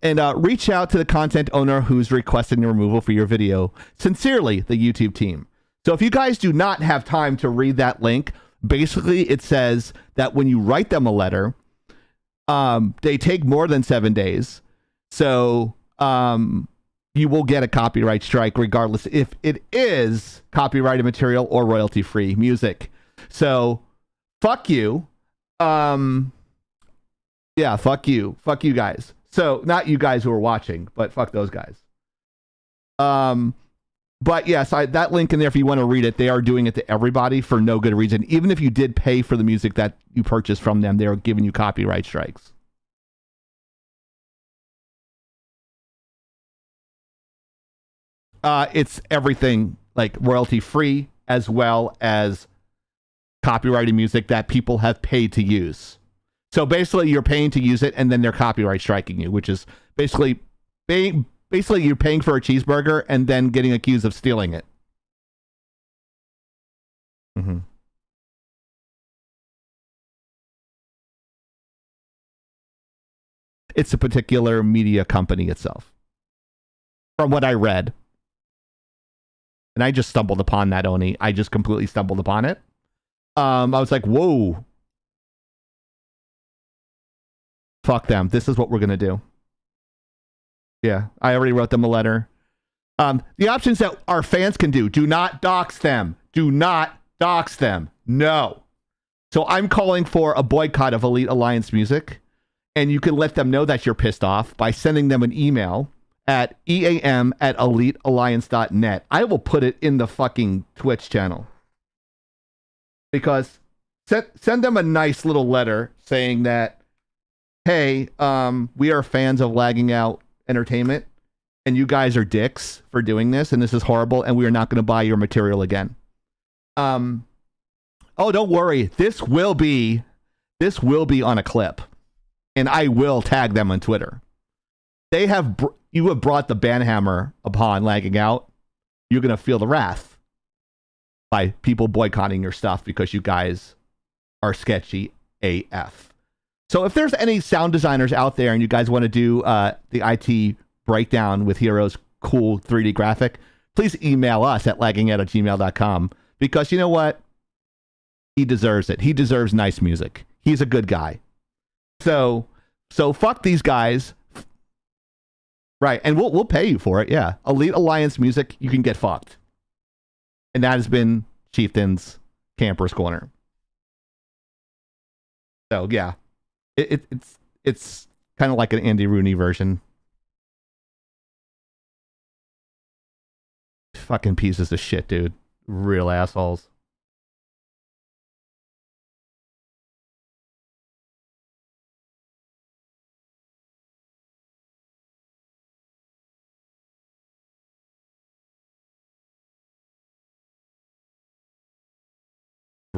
And reach out to the content owner who's requesting the removal for your video. Sincerely, the YouTube team. So if you guys do not have time to read that link, basically it says that when you write them a letter, they take more than 7 days. So you will get a copyright strike regardless if it is copyrighted material or royalty-free music. So fuck you. Yeah, fuck you. Fuck you guys. So not you guys who are watching, but fuck those guys. But yes, that link in there, if you want to read it, they are doing it to everybody for no good reason. Even if you did pay for the music that you purchased from them, they're giving you copyright strikes. It's everything like royalty free as well as copyrighted music that people have paid to use. So basically you're paying to use it and then they're copyright striking you, which is basically you're paying for a cheeseburger and then getting accused of stealing it. It's a particular media company itself, from what I read. And I just stumbled upon that, Oni. I just completely stumbled upon it. I was like, whoa. Fuck them. This is what we're going to do. Yeah, I already wrote them a letter. The options that our fans can do not dox them. Do not dox them. No. So I'm calling for a boycott of Elite Alliance Music. And you can let them know that you're pissed off by sending them an email at eam@elitealliance.net. I will put it in the fucking Twitch channel. Because send them a nice little letter saying that, hey, we are fans of Lagging Out Entertainment, and you guys are dicks for doing this, and this is horrible, and we are not going to buy your material again. Oh, don't worry. This will be on a clip, and I will tag them on Twitter. You have brought the banhammer upon Lagging Out. You're going to feel the wrath by people boycotting your stuff because you guys are sketchy AF. So if there's any sound designers out there and you guys want to do the IT breakdown with Hero's cool 3D graphic, please email us at laggingout@gmail.com, because you know what? He deserves it. He deserves nice music. He's a good guy. So fuck these guys. Right, and we'll pay you for it, yeah. Elite Alliance Music, you can get fucked. And that has been Chieftain's Camper's Corner. So yeah. It's kind of like an Andy Rooney version. Fucking pieces of shit, dude. Real assholes.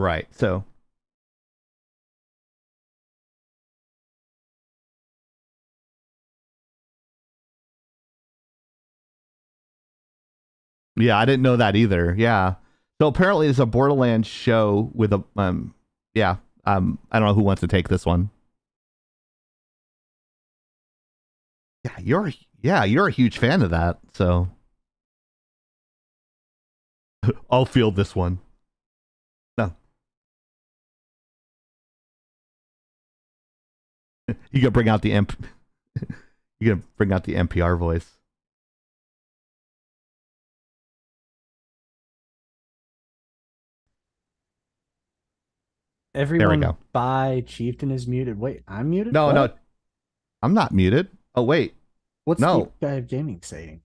Right. So. Yeah, I didn't know that either. Yeah. So apparently there's a Borderlands show with a I don't know who wants to take this one. Yeah, you're a huge fan of that, so I'll field this one. No. You gotta bring out the you gotta bring out the NPR voice. Everyone go. by Chieftain is muted. Wait, I'm muted? No, What? no. I'm not muted. Oh wait. What's No. Deep Dive Gaming saying?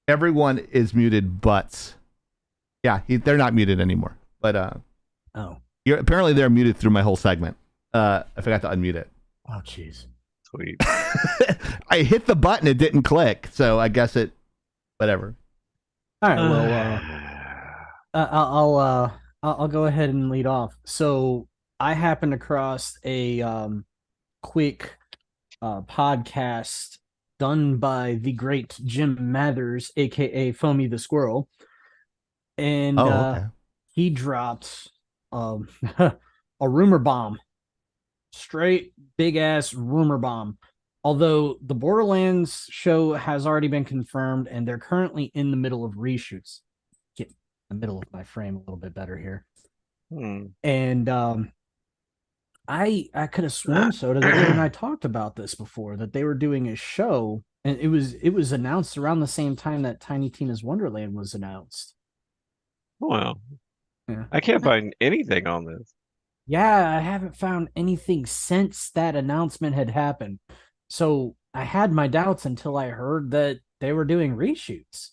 Everyone is muted but they're not muted anymore. But apparently they're muted through my whole segment. I forgot to unmute it. Oh jeez. Sweet. I hit the button, it didn't click, so I guess it whatever. All right, well I'll go ahead and lead off. So I happened across a quick podcast done by the great Jim Mathers, aka Foamy the Squirrel, and he dropped a rumor bomb, straight big ass rumor bomb. Although the Borderlands show has already been confirmed, and they're currently in the middle of reshoots. Get the middle of my frame a little bit better here. And I could have sworn so that you and I talked about this before, that they were doing a show, and it was announced around the same time that Tiny Tina's Wonderland was announced. Wow. Yeah. I can't find anything on this. Yeah, I haven't found anything since that announcement had happened. So I had my doubts until I heard that they were doing reshoots.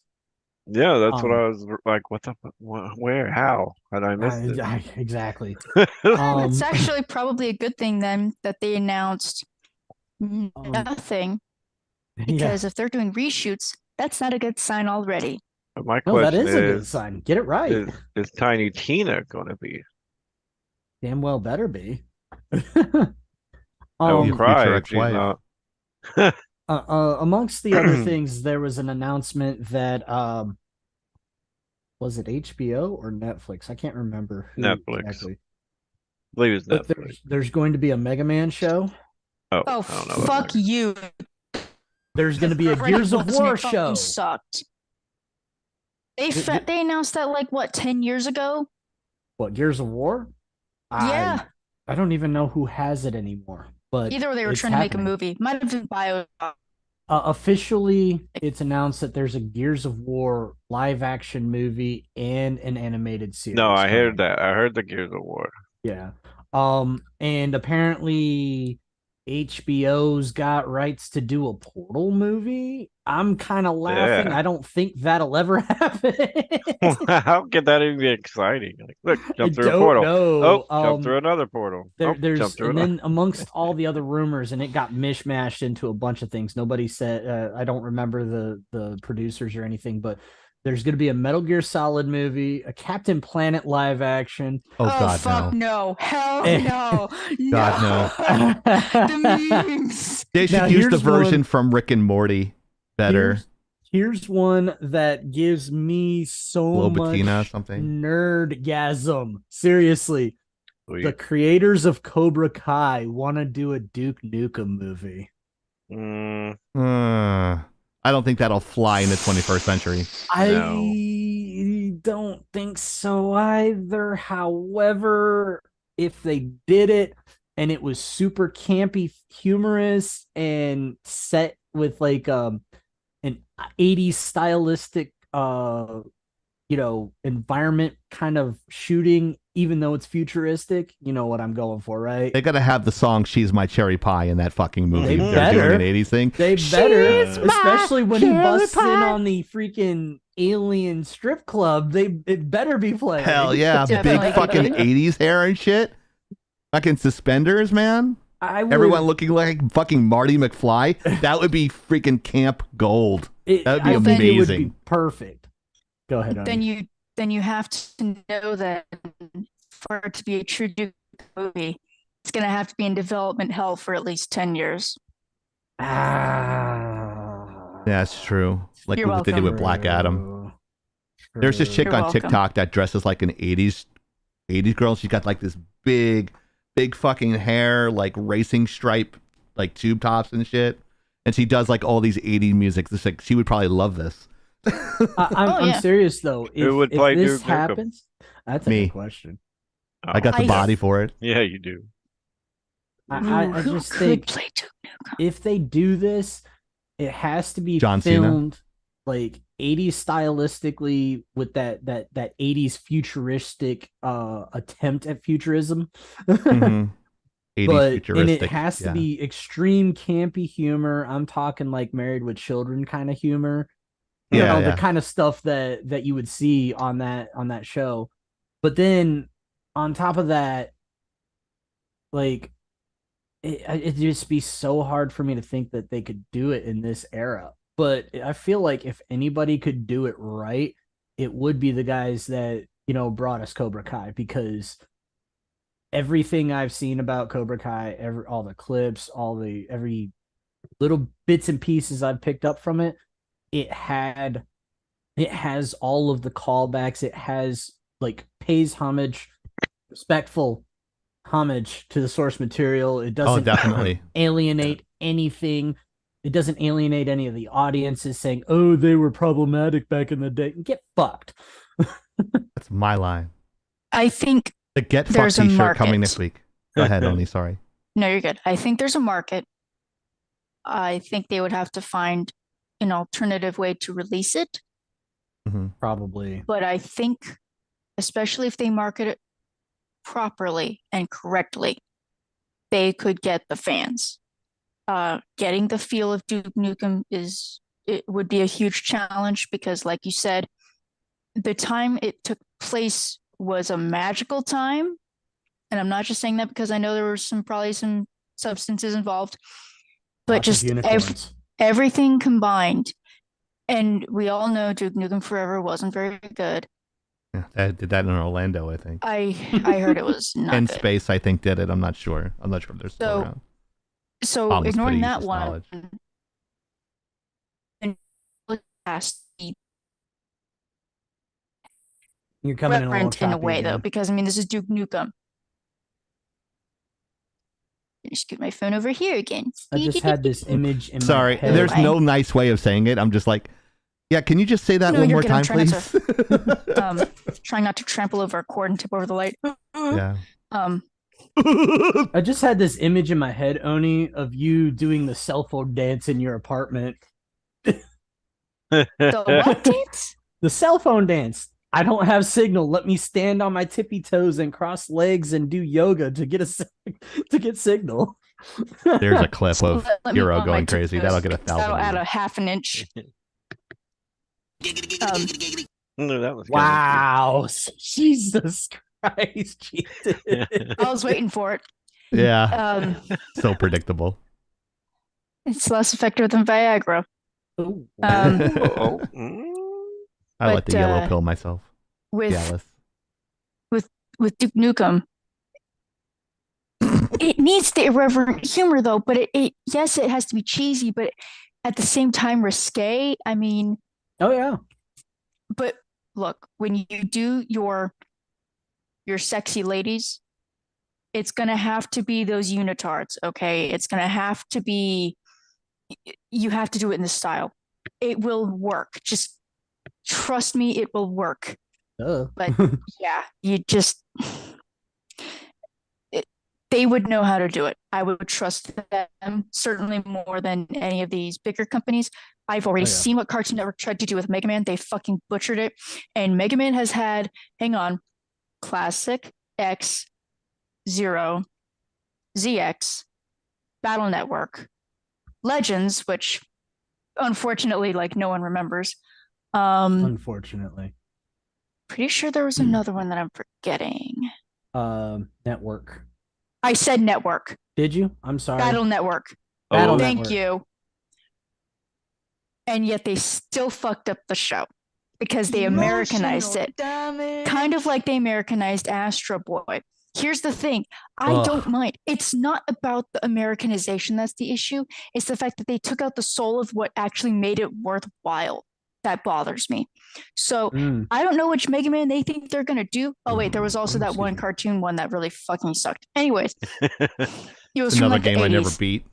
Yeah, that's what I was like. What the? Where? How? Had I missed it? Exactly. It's actually probably a good thing then that they announced nothing, because if they're doing reshoots, that's not a good sign already. But my No, question that is a good sign. Get it right. Is Tiny Tina going to be? Damn well better be. I will cry if she's not. Amongst the other things, there was an announcement that was it HBO or Netflix? I can't remember. Netflix. Exactly. I believe it's Netflix. There's going to be a Mega Man show. Oh, Oh, I don't know fuck you. There's going to be a Gears of War show. Sucked. They announced that like what, 10 years ago? What, Gears of War? Yeah. I don't even know who has it anymore. But either way, they were trying to make a movie. Might have been Bio. Officially, it's announced that there's a Gears of War live action movie and an animated series. No, I heard that. I heard the Gears of War. Yeah. And apparently HBO's got rights to do a Portal movie. I'm kind of laughing. Yeah. I don't think that'll ever happen. How can that even be exciting? Like, look, jump through a portal. Know. Jump through another portal. Then amongst all the other rumors, and it got mishmashed into a bunch of things. Nobody said. I don't remember the producers or anything, but there's going to be a Metal Gear Solid movie, a Captain Planet live action. Oh God, fuck no! Hell no! God no! The memes. They should use the version from Rick and Morty better. Here's one that gives me so much something. nerdgasm. Seriously, Sweet. The creators of Cobra Kai want to do a Duke Nukem movie. I don't think that'll fly in the 21st century. I don't think so either. However, if they did it and it was super campy, humorous, and set with like an 80s stylistic environment kind of shooting, even though it's futuristic, you know what I'm going for, right? They gotta have the song "She's My Cherry Pie" in that fucking movie. They're doing an 80s thing. They better, especially when he busts in on the freaking alien strip club. It better be playing. Hell yeah, big fucking 80s hair and shit. Fucking suspenders, man. Everyone looking like fucking Marty McFly. That would be freaking camp gold. That would be amazing. It would be perfect. Go ahead. Then you then you have to know that for it to be a true Duke movie, it's going to have to be in development hell for at least 10 years. Ah, That's true. Like You're what they did welcome. with Black Adam. true. There's this chick You're on welcome. TikTok that dresses like an 80s girl. She's got like this big fucking hair, like racing stripe, like tube tops and shit. And she does like all these 80s music. It's like she would probably love this. I'm serious though. Who would If play this Duke Nukem? happens, that's a Me. good question. I got the I- body for it. Yeah, you do. I Who just could think play Duke Nukem? if they do this, it has to be John Cena? filmed like 80s stylistically with that 80s futuristic attempt at futurism. Mhm. 80s But futuristic. and it has to yeah. be extreme campy humor. I'm talking like Married with Children kind of humor. You Yeah, know, yeah. the kind of stuff that you would see on that show. But then on top of that, like it'd just be so hard for me to think that they could do it in this era. But I feel like if anybody could do it right, it would be the guys that, brought us Cobra Kai, because everything I've seen about Cobra Kai, all the clips, every little bits and pieces I've picked up from it, it has all of the callbacks. It has like pays homage, respectful homage to the source material. It doesn't definitely. alienate anything. It doesn't alienate any of the audiences saying, "Oh, they were problematic back in the day." Get fucked. That's my line. I think The Get Fucked There's a t-shirt coming market. next week. Go ahead, Oni. Sorry. no, you're good. I think there's a market. I think they would have to find an alternative way to release it. Probably. But I think, especially if they market it properly and correctly, they could get the fans. Getting the feel of Duke Nukem would be a huge challenge because, like you said, the time it took place was a magical time. And I'm not just saying that because I know there were probably some substances involved, but Lots of just unicorns. everything combined. And we all know Duke Nukem Forever wasn't very good. Yeah, I did that in Orlando, I think. I heard it was not And good. Space, I think, did it. I'm not sure. I'm not sure if they're still So- around. So Almost ignoring pretty that useless one, knowledge. and past the You're coming in a little reverent in a choppy way though, again. because I mean this is Duke Nukem. Gonna scoot my phone over here again. I just had this image in Sorry, my head. there's no nice way of saying it. I'm just like, yeah, can you just say that No, one you're more good. I'm time, trying not please? Trying not to trample over a cord and tip over the light. Yeah. I just had this image in my head, Oni, of you doing the cell phone dance in your apartment. The what dance? The cell phone dance. I don't have signal. Let me stand on my tippy toes and cross legs and do yoga to get to get signal. There's a clip So of let me Hero go on my going crazy. toes. That'll get 1,000 That'll add views. a half an inch. No, that was Wow, Jesus Christ, Jesus. I was waiting for it. Yeah, Um, so predictable. it's less effective than Viagra. Ooh. Oh, I like but, the yellow pill myself. With Jealous. with Duke Nukem, it needs the irreverent humor though. But it yes, it has to be cheesy, but at the same time risque. I mean, Oh yeah. but look, when you do your sexy ladies, it's gonna have to be those unitards, okay? It's gonna have to be. You have to do it in the style. It will work. Just trust me, it will work. Duh. But yeah, they would know how to do it. I would trust them certainly more than any of these bigger companies. I've already Oh, yeah. seen what Cartoon Network tried to do with Mega Man. They fucking butchered it. And Mega Man has had, hang on, Classic, X, Zero, ZX, Battle Network, Legends, which unfortunately, like no one remembers. Unfortunately. Pretty sure there was another one that I'm forgetting. Network. I said network. Did you? I'm sorry. Battle Network. Battle Oh, Thank Network. you. And yet they still fucked up the show. because they Americanized it. Kind of like they Americanized Astro Boy. Here's the thing. I don't mind. It's not about the Americanization that's the issue. It's the fact that they took out the soul of what actually made it worthwhile. That bothers me. So I don't know which Mega Man they think they're going to do. Oh, wait, there was also that one cartoon one that really fucking sucked. Anyways. It was another from, like, game I never 80s. beat.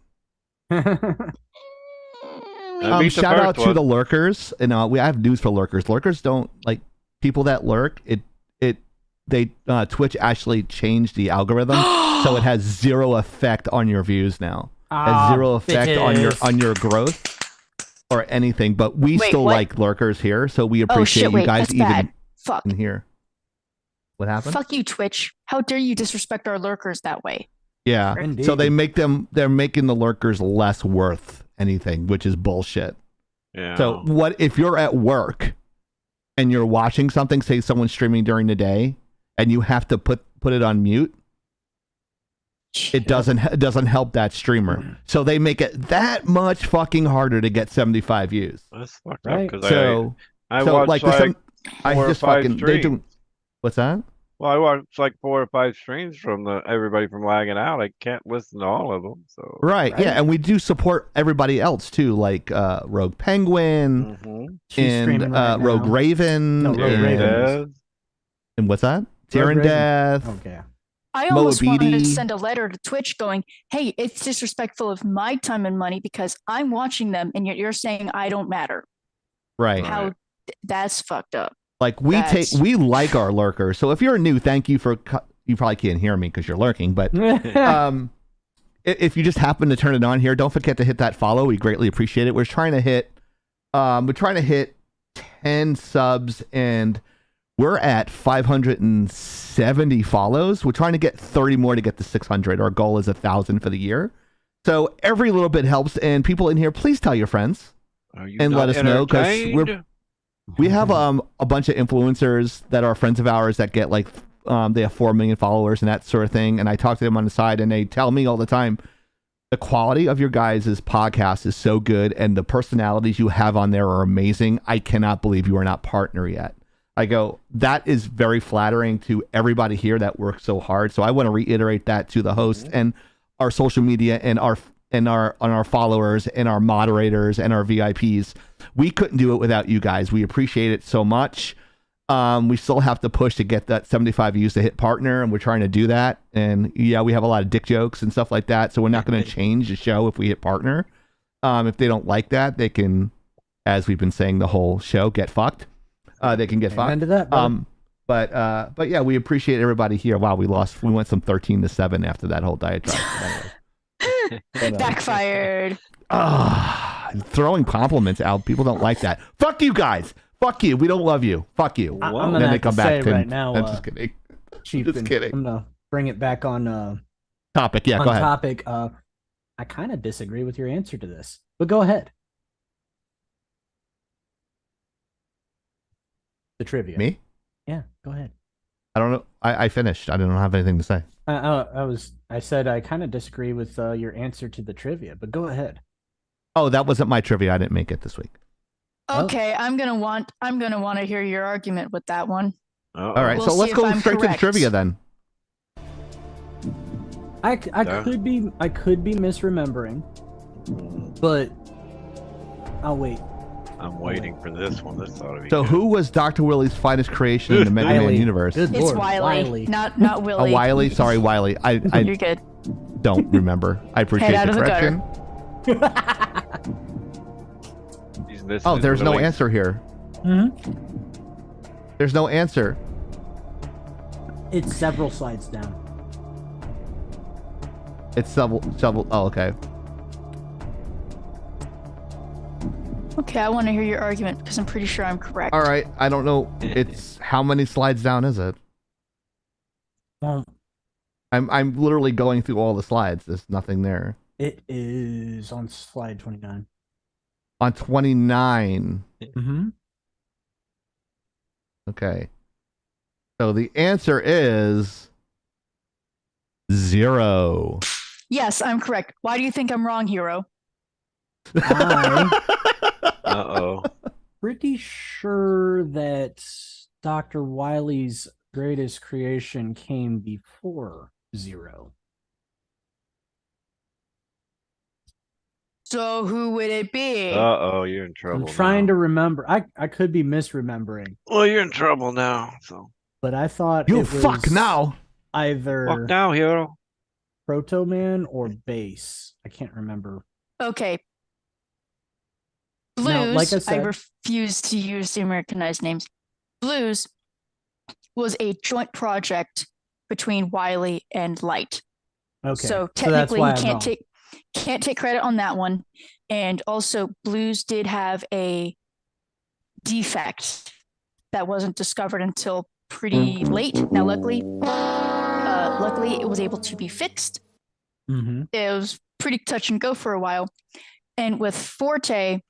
Shout out to the lurkers. And I have news for lurkers. Lurkers don't like people that lurk. Twitch actually changed the algorithm, so it has zero effect on your views now. Has zero effect on your growth or anything. But we still like lurkers here, so we appreciate you guys that's even bad. Fuck. in here. What happened? Fuck you, Twitch. How dare you disrespect our lurkers that way? Yeah. Indeed. So they're making the lurkers less worth anything, which is bullshit. Yeah. So what if you're at work and you're watching something, say someone's streaming during the day, and you have to put it on mute? It doesn't help that streamer. So they make it that much fucking harder to get 75 views. That's fucked Right. up because So I watch like I 4 or just 5 fucking they do. streams. What's that? Well, I watch like 4 or 5 streams from everybody from Laggin Out. I can't listen to all of them. So Right. Yeah, and we do support everybody else too, like Rogue Penguin She's and streaming right Rogue now. Raven. No, Rogue and, Raven. and what's that? Tyrann Raven. Death. Okay. I almost wanted to Moabidi. send a letter to Twitch going, hey, it's disrespectful of my time and money because I'm watching them and yet you're saying I don't matter. Right. How that's fucked up. Like we like our lurkers. So if you're new, thank you for. You probably can't hear me because you're lurking, but if you just happen to turn it on here, don't forget to hit that follow. We greatly appreciate it. We're trying to hit 10 subs, and we're at 570 follows. We're trying to get 30 more to get to 600. Our goal is 1,000 for the year. So every little bit helps. And people in here, please tell your friends and let us know, because we have a bunch of influencers that are friends of ours that get like they have 4 million followers and that sort of thing. And I talk to them on the side, and they tell me all the time, the quality of your guys' podcast is so good, and the personalities you have on there are amazing. I cannot believe you are not partner yet. I go, that is very flattering to everybody here that works so hard. So I want to reiterate that to the host and our social media and our followers and our moderators and our VIPs. We couldn't do it without you guys. We appreciate it so much. We still have to push to get that 75 views to hit partner, and we're trying to do that. And yeah, we have a lot of dick jokes and stuff like that. So we're not going to change the show if we hit partner. If they don't like that, they can, as we've been saying the whole show, get fucked. They can get fucked. Into that, but yeah, we appreciate everybody here. Wow, we went some 13-7 after that whole diatribe. Backfired. Throwing compliments out. People don't like that. Fuck you guys. Fuck you. We don't love you. Fuck you. I'm And gonna then they have come to back say to right now, I'm just kidding. Chief, Just kidding. I'm gonna bring it back on Topic. Yeah, on go ahead. topic. I kind of disagree with your answer to this, but go ahead. The trivia. Me? Yeah, go ahead. I don't know. I finished. I don't have anything to say. I said I kind of disagree with your answer to the trivia, but go ahead. Oh, that wasn't my trivia. I didn't make it this week. Okay, I'm gonna want to hear your argument with that one. All right, We'll so let's see if go I'm straight to the correct. trivia then. I could be misremembering, but I'll wait. I'm waiting for this one. This ought to be So good. who was Dr. Willie's finest creation in the Mega Man Wiley. universe? Good It's Lord, Wiley, not Oh, Willie. Wiley. Sorry, Wiley. I You're good. don't remember. I appreciate out the of the correction. He's missing Oh, his there's no Willie. answer here. There's no answer. It's several slides down. It's several. Oh, okay. Okay, I want to hear your argument because I'm pretty sure I'm correct. All right. I don't know. It's how many slides down is it? Well, I'm literally going through all the slides. There's nothing there. it is on slide 29. On 29. Mm-hmm. Okay. So the answer is 0. Yes, I'm correct. Why do you think I'm wrong, Hero? I Uh-oh. pretty pretty sure that Dr. Wily's greatest creation came before Zero. So who would it be? Uh-oh, you're in trouble. I'm trying to now. remember. I could be misremembering, Well, you're in trouble now. So but I thought You it fuck was now. either fuck now, hero. Proto Man or Base. I can't remember. Okay. Now, Blues, like I I said- refuse to use the Americanized names. Blues was a joint project between Wily and Light. Okay, So that's technically why he I'm wrong. can't take credit on that one. And also Blues did have a defect that wasn't discovered until pretty late. Now luckily it was able to be fixed. Mhm. It was pretty touch and go for a while. And with Forte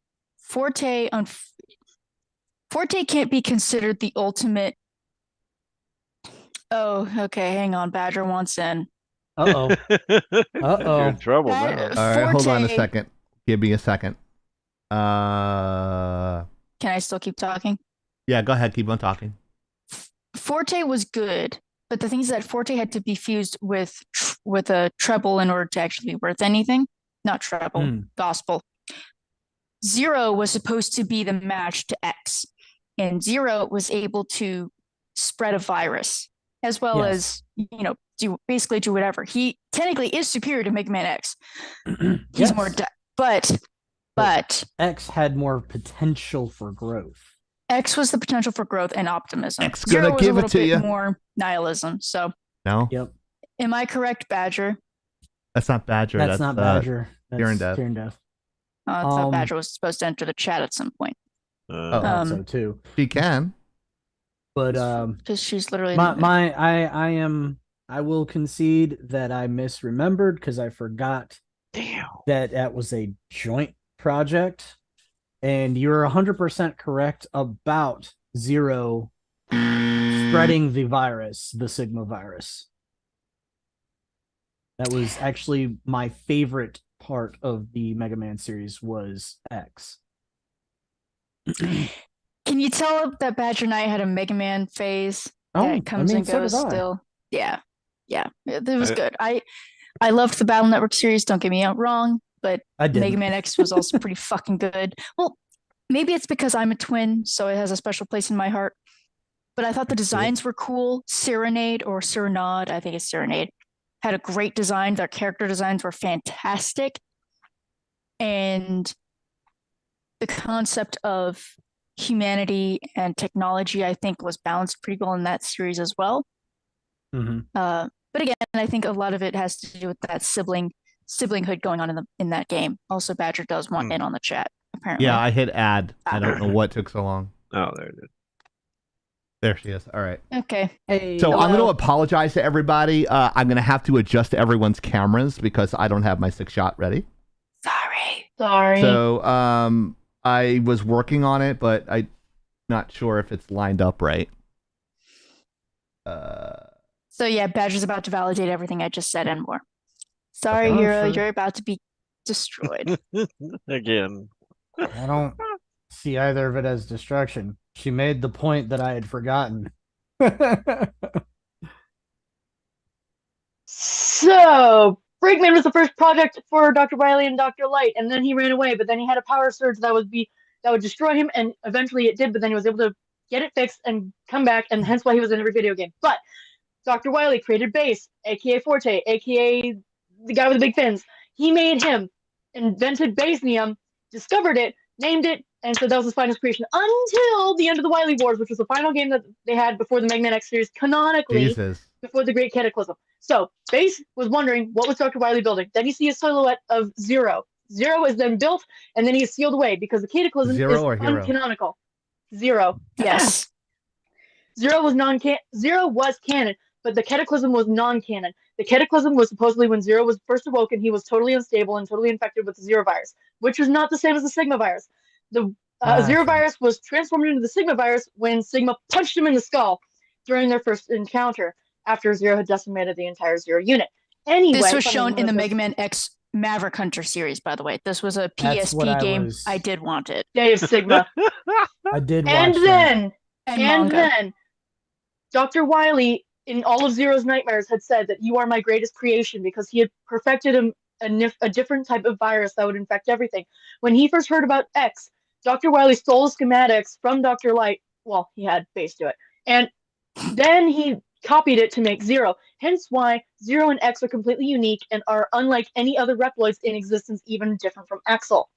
can't be considered the ultimate. Oh, okay. Hang on. Badger wants in. Uh-oh. You're in trouble That- now. All right, hold on a Forte- second. Give me a second. Yeah, Can I still keep talking? go ahead. Keep on talking. Forte was good, but the thing is that Forte had to be fused with a treble in order to actually be worth anything. Not treble, gospel. Zero was supposed to be the match to X, and Zero was able to spread a virus as well as do whatever. He technically is superior to Mega Man X. He's Yes. more, but X had more potential for growth. X was the potential for growth and optimism. X Zero gonna was give a it little to bit you. more nihilism. So, No, Yep. am I correct, Badger? that's not Badger. That's not Badger. That's Kieran Death. Kieran Death. I thought Badger was supposed to enter the chat at some point. I thought so too. She can. But because she's literally I will concede that I misremembered because I forgot that was a joint project, and you're 100% correct about Zero spreading the virus, the Sigma virus. That was actually my favorite part of the Mega Man series was X. Can you tell that Badger Knight had a Mega Man phase that comes and goes still? Yeah. It was good. I loved the Battle Network series, don't get me wrong, but Mega Man X was also pretty fucking good. Well, maybe it's because I'm a twin, so it has a special place in my heart. But I thought the designs were cool. Serenade, I think it's Serenade, had a great design. Their character designs were fantastic. And the concept of humanity and technology, I think, was balanced pretty well in that series as well. But again, I think a lot of it has to do with that siblinghood going on in that game. Also, Badger does want in on the chat, apparently. Yeah, I hit add. I don't know what took so long. Oh, there it is. There she is. All right. Okay. Hey, so I'm going to apologize to everybody. I'm going to have to adjust everyone's cameras because I don't have my 6-shot ready. Sorry. So I was working on it, but I'm not sure if it's lined up right. So yeah, Badger's about to validate everything I just said and more. Sorry, Okay. Hero, you're about to be destroyed. Again. I don't see either of it as destruction. She made the point that I had forgotten. So, Breakman was the first project for Dr. Wily and Dr. Light, and then he ran away, but then he had a power surge that would destroy him, and eventually it did, but then he was able to get it fixed and come back, and hence why he was in every video game. But Dr. Wily created Base, aka Forte, aka the guy with the big fins. He made him, invented Basenium, discovered it, named it, and so that was his finest creation until the end of the Wily Wars, which was the final game that they had before the Mega Man X series, canonically, before the Great Cataclysm. So, Base was wondering, what was Dr. Wily building? Then you see a silhouette of Zero. Zero is then built, and then he is sealed away, because the Cataclysm is uncanonical. Zero. Yes. Zero was canon, but the Cataclysm was non-canon. The Cataclysm was supposedly when Zero was first awoken, he was totally unstable and totally infected with the Zero virus, which was not the same as the Sigma virus. The Zero virus was transformed into the Sigma virus when Sigma punched him in the skull during their first encounter, after Zero had decimated the entire Zero unit. Anyway, this was shown in the Mega Man X Maverick Hunter series, by the way. This was a That's what PSP I game. was- I did want it. Day of Sigma. I did watch And that. then, And and manga. then, Dr. Wily, in all of Zero's nightmares, had said that you are my greatest creation because he had perfected a different type of virus that would infect everything. When he first heard about X, Dr. Wily stole schematics from Dr. Light. Well, he had base do it. And then he copied it to make Zero. Hence why Zero and X are completely unique and are unlike any other Reploids in existence, even different from Axel.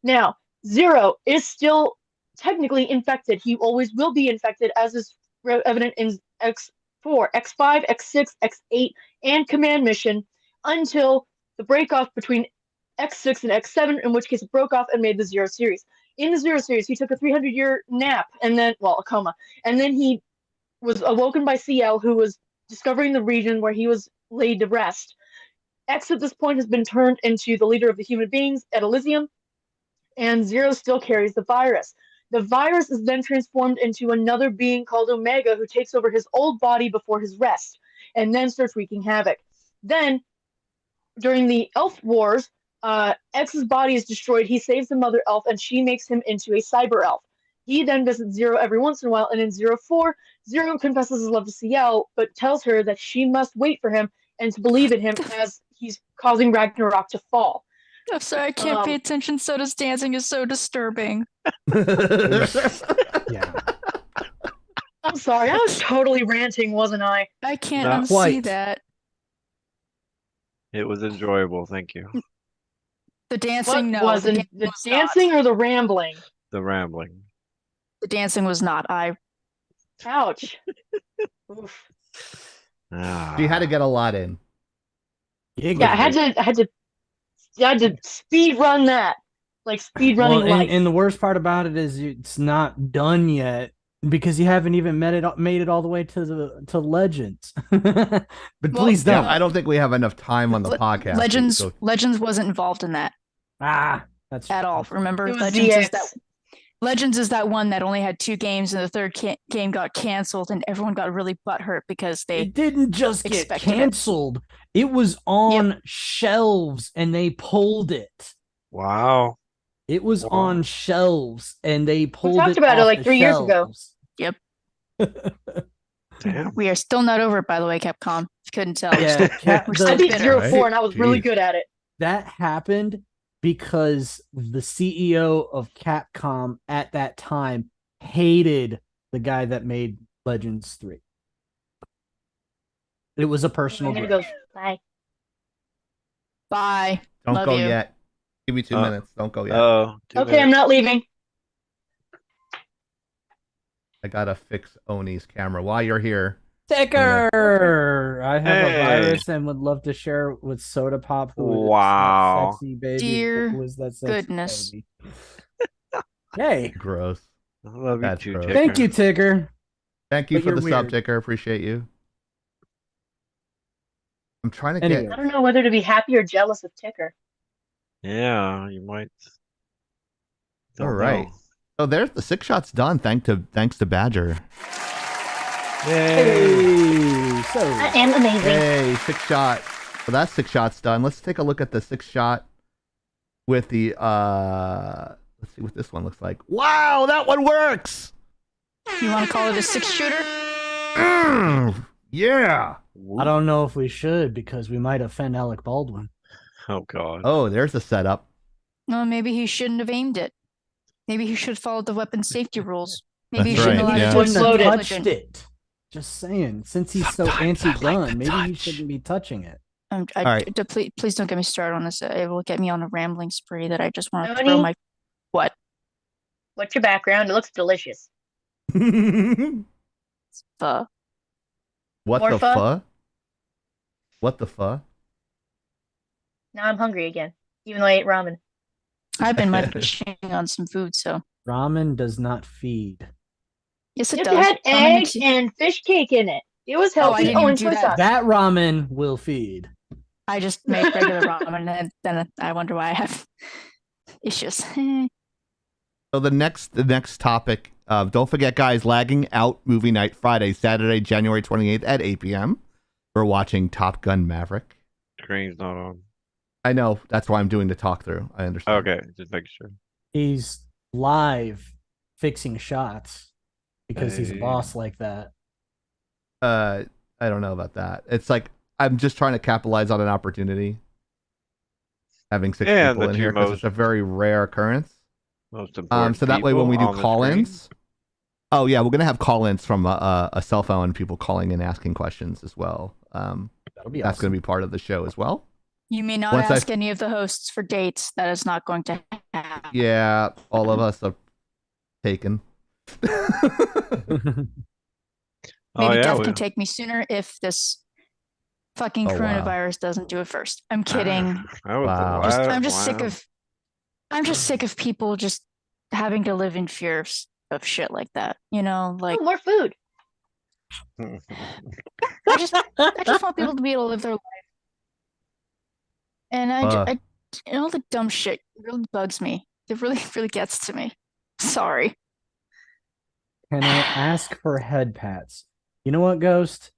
Now, Zero is still technically infected. He always will be infected, as is evident in X4, X5, X6, X8, and Command Mission, until the breakoff between X6 and X7, in which case it broke off and made the Zero series. In the Zero series, he took a 300-year nap, and then, well, a coma, and then he was awoken by CL, who was discovering the region where he was laid to rest. X at this point has been turned into the leader of the human beings at Elysium, and Zero still carries the virus. The virus is then transformed into another being called Omega, who takes over his old body before his rest, and then starts wreaking havoc. Then, during the Elf Wars, X's body is destroyed. He saves the mother elf, and she makes him into a cyber elf. He then visits Zero every once in a while, and in Zero 4, Zero confesses his love to CL, but tells her that she must wait for him and to believe in him as he's causing Ragnarok to fall. I'm sorry, I can't pay attention. Soda's dancing is so disturbing. Yeah. I'm sorry, I was totally ranting, wasn't I? I can't Not unsee quite. that. It was enjoyable. Thank you. The dancing, What no. was the it? dancing The was dancing not. or the rambling? The rambling. The dancing was not. Ouch. Oof. You had to get a lot in. Yeah, I had to speed run that. Like speed running Well, life. and the worst part about it is it's not done yet because you haven't even made it all the way to Legends. But please Yeah, don't. I don't think we have enough time on the podcast. Legends wasn't involved in that That's at all. Remember, It was Legends is that one that only had 2 games, and the third game got canceled, and everyone got really butthurt because they It didn't just get expected it. canceled. It was on shelves and they pulled it. Wow. It was Wow. on shelves and they pulled it. talked about it off like the 3 years ago. shelves. Yep. Damn. We are still not over, by the way, Capcom. If you couldn't tell. Yeah, I beat bitter. Zero Right? 4 and I was really Jeez. good at it. That happened because the CEO of Capcom at that time hated the guy that made Legends 3. It was a personal I'm gonna grudge. go. Bye. Bye. Don't Love go you. yet. Give me 2 minutes. Don't go yet. Oh. Okay, I'm not leaving. I gotta fix Oni's camera while you're here. Ticker! I have Hey. a virus and would love to share it with Soda Pop, who is Wow. that sexy baby. Dear Who is that sexy goodness. baby? Hey, Gross. I love you That's too, gross. Ticker. thank you, Ticker. Thank you But for the you're sub, weird. Ticker. Appreciate you. I'm trying to Anyway. I don't know whether to be happy or jealous of Ticker. Yeah, you might. All Don't right. know. Oh, there's the 6 shots done. Thanks to Badger. Hey, so I am amazing. Hey, 6 shot. So that's 6 shots done. Let's take a look at the 6 shot with the let's see what this one looks like. Wow, that one works. You want to call it a 6-shooter? Yeah. I don't know if we should because we might offend Alec Baldwin. Oh God. Oh, there's the setup. No, maybe he shouldn't have aimed it. Maybe he should follow the weapon safety rules. Maybe he That's shouldn't right, allow yeah. you to Wouldn't have explode it. touched it. Just saying, since he's so Sometimes I like anti-gun, to maybe he touch. shouldn't be touching it. All right. Please don't get me started on this. It will get me on a rambling spree that I just want to Tony? throw my. What? What's your background? It looks delicious. What The the Morpha? fuck? What the fuck? Now I'm hungry again, even though I ate ramen. I've been munching on some food, so Ramen does not feed. yes, it It does. had Ramen egg makes you- and fish cake in it. It was Oh, I healthy. didn't Oh, even and do soy that. sauce. That ramen will feed. I just make regular ramen, and then I wonder why I have issues. So the next topic, don't forget, guys, Lagging Out movie night Friday, Saturday, January 28th at 8 p.m. We're watching Top Gun Maverick. Screen's not on. I know. That's why I'm doing the talk through. I understand. Okay, just making sure. He's live fixing shots because he's a Hey. boss like that. I don't know about that. It's like I'm just trying to capitalize on an opportunity. Having 6 And people the in two here because most- it's a very rare occurrence. Most important. So that way, when we do people on the call-ins, oh yeah, we're gonna have call-ins from a cell phone, people calling and asking questions as well. That'll be That's awesome. gonna be part of the show as well. You may not Once ask any of the hosts for dates. That is not going to happen. Yeah, all of us are taken. screen. Maybe death we- can take me sooner if this fucking Oh, wow. coronavirus doesn't do it first. I'm kidding. That was the Wow. last- I'm just sick wow. of. I'm just sick of people just having to live in fear of shit like that. You know, like Oh, more food. I just want people to be able to live their life. And all the dumb shit really bugs me. It really, really gets to me. Sorry. Can I ask for head pats? You know what, Ghost?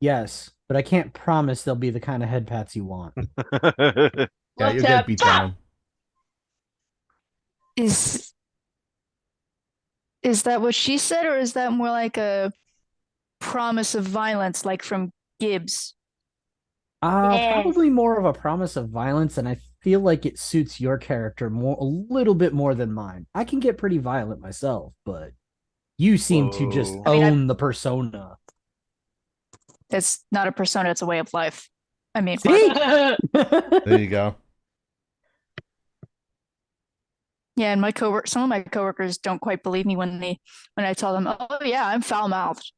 Yes, but I can't promise they'll be the kind of head pats you want. Yeah, Love you tap. get beat down. Is that what she said, or is that more like a promise of violence, like from Gibbs? Yes. Probably more of a promise of violence, and I feel like it suits your character a little bit more than mine. I can get pretty violent myself, but you seem to just Whoa. I mean, own the persona. It's not a persona; it's a way of life. I mean, See? There you go. yeah, and some of my coworkers don't quite believe me when I tell them, "Oh yeah, I'm foul mouthed."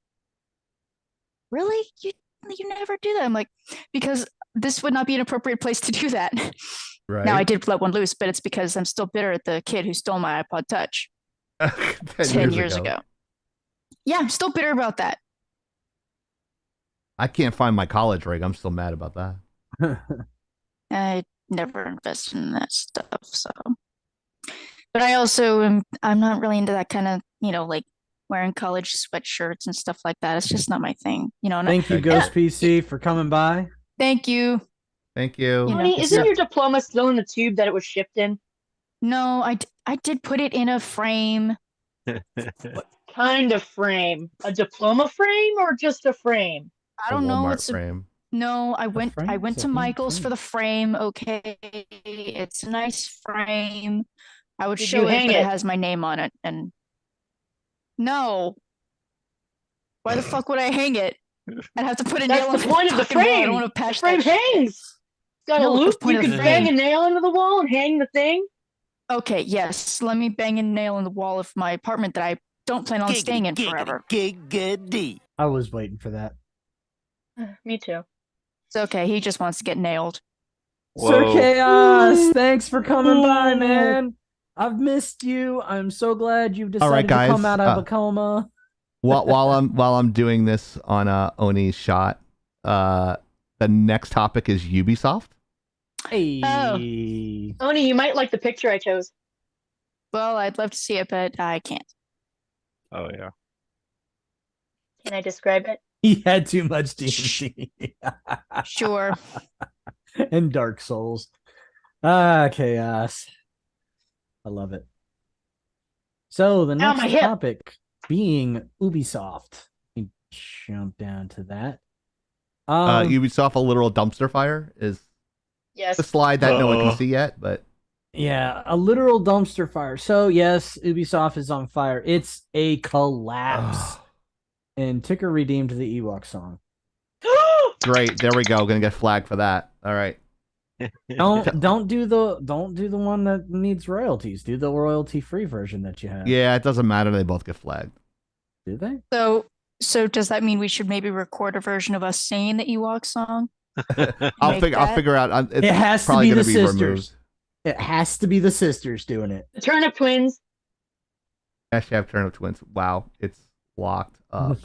Really? You never do that? I'm like, because this would not be an appropriate place to do that. Right. Now I did let one loose, but it's because I'm still bitter at the kid who stole my iPod Touch 10 years ago. Yeah, I'm still bitter about that. I can't find my college rig. I'm still mad about that. I never invested in that stuff, so. But I'm not really into that kind of, like wearing college sweatshirts and stuff like that. It's just not my thing, and Thank you, Ghost PC, for coming by. thank you. Thank you. You know, Tony, it's isn't not- your diploma still in the tube that it was shipped in? No, I did put it in a frame. What kind of frame? A diploma frame or just a frame? I don't know Walmart what's frame. No, I frame's went a to neat Michael's for frame. the frame. Okay, it's a nice frame. I would Did show you it, hang but it? it has my name on it. And no, why the fuck would I hang it? I'd have to put a That's nail the in point of the fucking wall. I frame. don't want to The patch frame that shit. hangs. It's got No, a what's the loop. point You of can the bang frame? a nail into the wall and hang the thing. Okay, yes, let me bang a nail in the wall of my apartment that I don't plan on staying in forever. Giggity. I was waiting for that. Me too. It's okay. He just wants to get nailed. Sir Whoa. Chaos, thanks for coming by, man. I've missed you. I'm so glad you've decided right, to guys, come out of a coma. while I'm doing this on Oni's shot, the next topic is Ubisoft. Hey. Oni, you might like the picture I chose. Well, I'd love to see it, but I can't. Oh yeah. Can I describe it? He had too much D&D Sure. and Dark Souls. Chaos. I love it. So the Ow, next my hip. topic being Ubisoft. Let me jump down to that. Ubisoft, a literal dumpster fire is Yes. the slide that no one can see yet, but Yeah, a literal dumpster fire. So yes, Ubisoft is on fire. It's a collapse. And Ticker redeemed the Ewok song. great. There we go. Gonna get flagged for that. All right. Don't do the one that needs royalties. Do the royalty free version that you have. Yeah, it doesn't matter. They both get flagged. Do they? So does that mean we should maybe record a version of us singing the Ewok song? I'll Make that? figure out. It's It has to probably be gonna the be sisters. removed. It has to be the sisters doing it. The Turnip Twins. Actually, have turnip twins. Wow, it's locked up.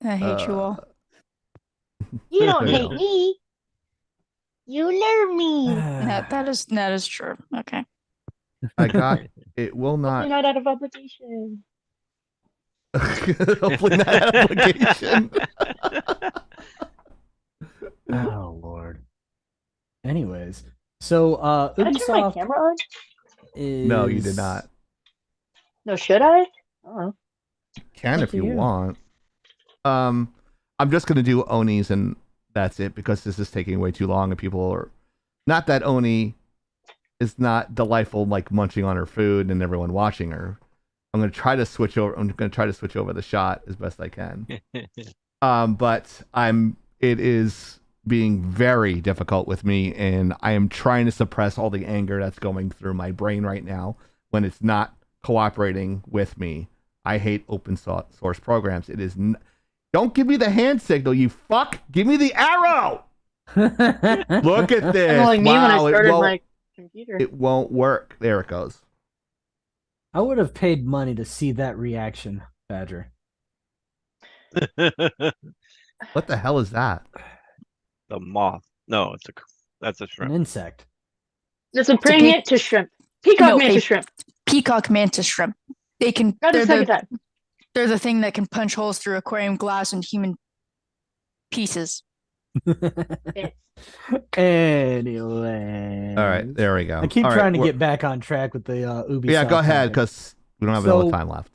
I hate you all. You don't There you hate go. me. You love me. That is true. Okay. I got it. Will You're not. not out of obligation. Hopefully not application. Oh Lord. Anyways, so Did I turn my Ubisoft camera on? is No, you did not. No, should I? I don't know. Can Up if to you you. want. I'm just gonna do Onis and that's it because this is taking way too long and people are not that Oni is not delightful like munching on her food and everyone watching her. I'm gonna try to switch over the shot as best I can. But it is being very difficult with me and I am trying to suppress all the anger that's going through my brain right now when it's not cooperating with me. I hate open source programs. It is don't give me the hand signal, you fuck. Give me the arrow. Look at this. Kind of like me when I Wow, started my computer. it won't work. There it goes. I would have paid money to see that reaction, Badger. What the hell is that? The moth. No, that's a An shrimp. insect. It's a praying mantis shrimp. Peacock No, mantis a- shrimp. Peacock mantis shrimp. They can. Got the second time. They're the thing that can punch holes through aquarium glass and human pieces. Anyway. All right, there we go. I keep All right, trying to get back on track with the Ubisoft. Yeah, go ahead, topic. because we don't have So- enough time left.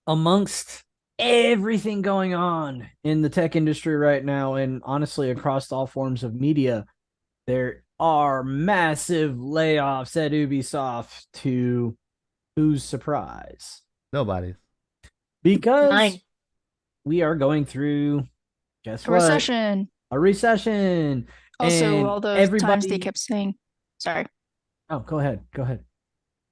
Amongst everything going on in the tech industry right now, and honestly across all forms of media, there are massive layoffs at Ubisoft to whose surprise? Nobody's. Because Mine. we are going through, guess A what? recession. A recession. Also, And all those times they everybody- kept saying, sorry, Oh, go ahead.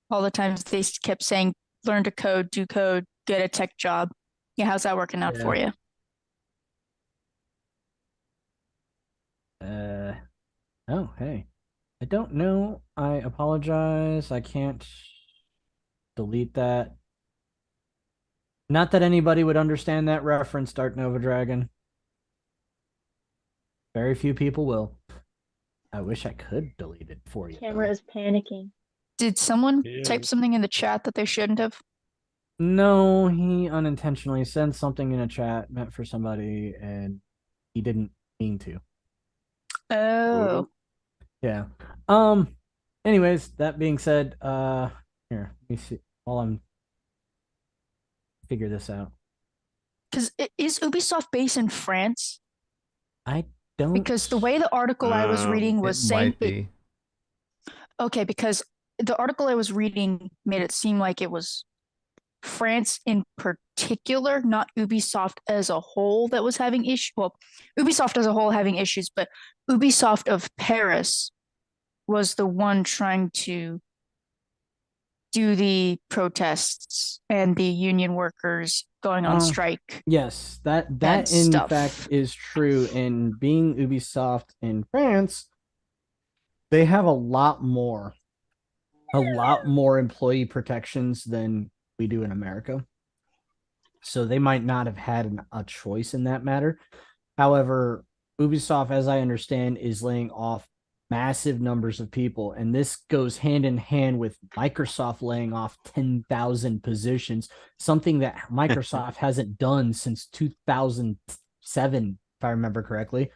all the times they kept saying, learn to code, do code, get a tech job. Yeah, how's that working out for you? Oh, hey. I don't know. I apologize. I can't delete that. Not that anybody would understand that reference, Dark Nova Dragon. Very few people will. I wish I could delete it for you. Camera is panicking. Did someone Yeah. type something in the chat that they shouldn't have? No, he unintentionally sent something in a chat meant for somebody, and he didn't mean to. Oh, Yeah. Anyways, that being said, here, let me see while I'm figure this out. because is Ubisoft based in France? I don't Because the way the article I was reading It was saying might be. okay, because the article I was reading made it seem like it was France in particular, not Ubisoft as a whole that was having issues. Well, Ubisoft as a whole having issues, but Ubisoft of Paris was the one trying to do the protests and the union workers going on strike. Yes, that and in stuff. fact is true. And being Ubisoft in France, they have a lot more employee protections than we do in America. So they might not have had a choice in that matter. However, Ubisoft, as I understand, is laying off massive numbers of people, and this goes hand in hand with Microsoft laying off 10,000 positions, something that Microsoft hasn't done since 2007, if I remember correctly.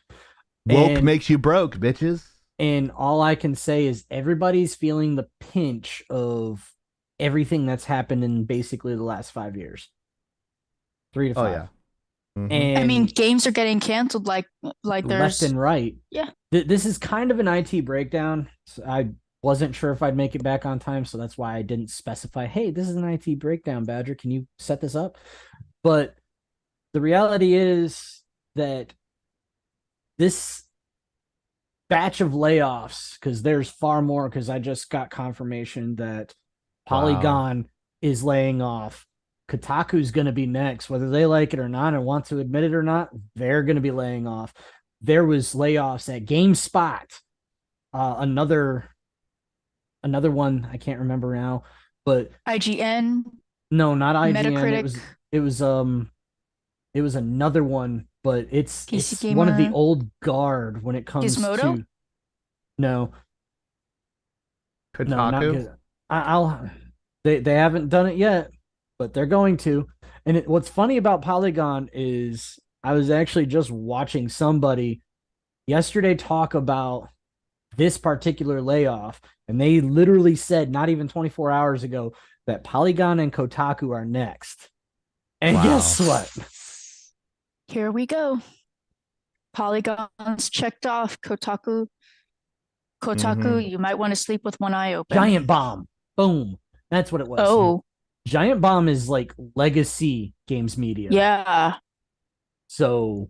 Woke makes you broke, bitches. And all I can say is everybody's feeling the pinch of everything that's happened in basically the last 5 years. 3 to 5. Oh yeah. Mhm. And I mean, games are getting canceled like left there's and right. Yeah. This is kind of an IT breakdown. So I wasn't sure if I'd make it back on time, so that's why I didn't specify, hey, this is an IT breakdown, Badger. Can you set this up? But the reality is that this batch of layoffs, because there's far more, because I just got confirmation that Polygon is laying off. Kotaku's going to be next, whether they like it or not and want to admit it or not. They're going to be laying off. There was layoffs at GameSpot. Another one I can't remember now, but IGN. no, not IGN. Metacritic. It was another one, but it's PC one of the Gamer. old guard when it comes Gizmodo? to no, not Kotaku. I'll they haven't done it yet, but they're going to. And what's funny about Polygon is I was actually just watching somebody yesterday talk about this particular layoff, and they literally said not even 24 hours ago that Polygon and Kotaku are next. And guess what? Here we go. Polygon's checked off. Kotaku, you might want to sleep with one eye open. Giant Bomb. Boom. That's what it was. Oh. Giant Bomb is like legacy games media. Yeah. So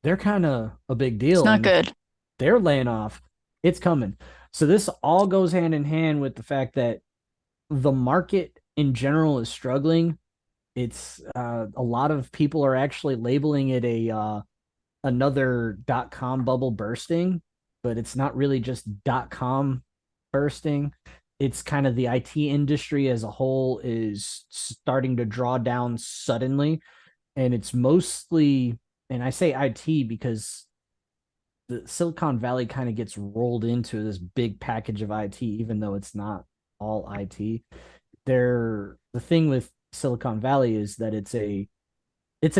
they're kind of a big deal. It's not good. They're laying off. It's coming. So this all goes hand in hand with the fact that the market in general is struggling. It's a lot of people are actually labeling it another .com bubble bursting, but it's not really just .com bursting. It's kind of the IT industry as a whole is starting to draw down suddenly. And it's mostly, and I say IT because the Silicon Valley kind of gets rolled into this big package of IT, even though it's not all IT. The thing with Silicon Valley is that it's a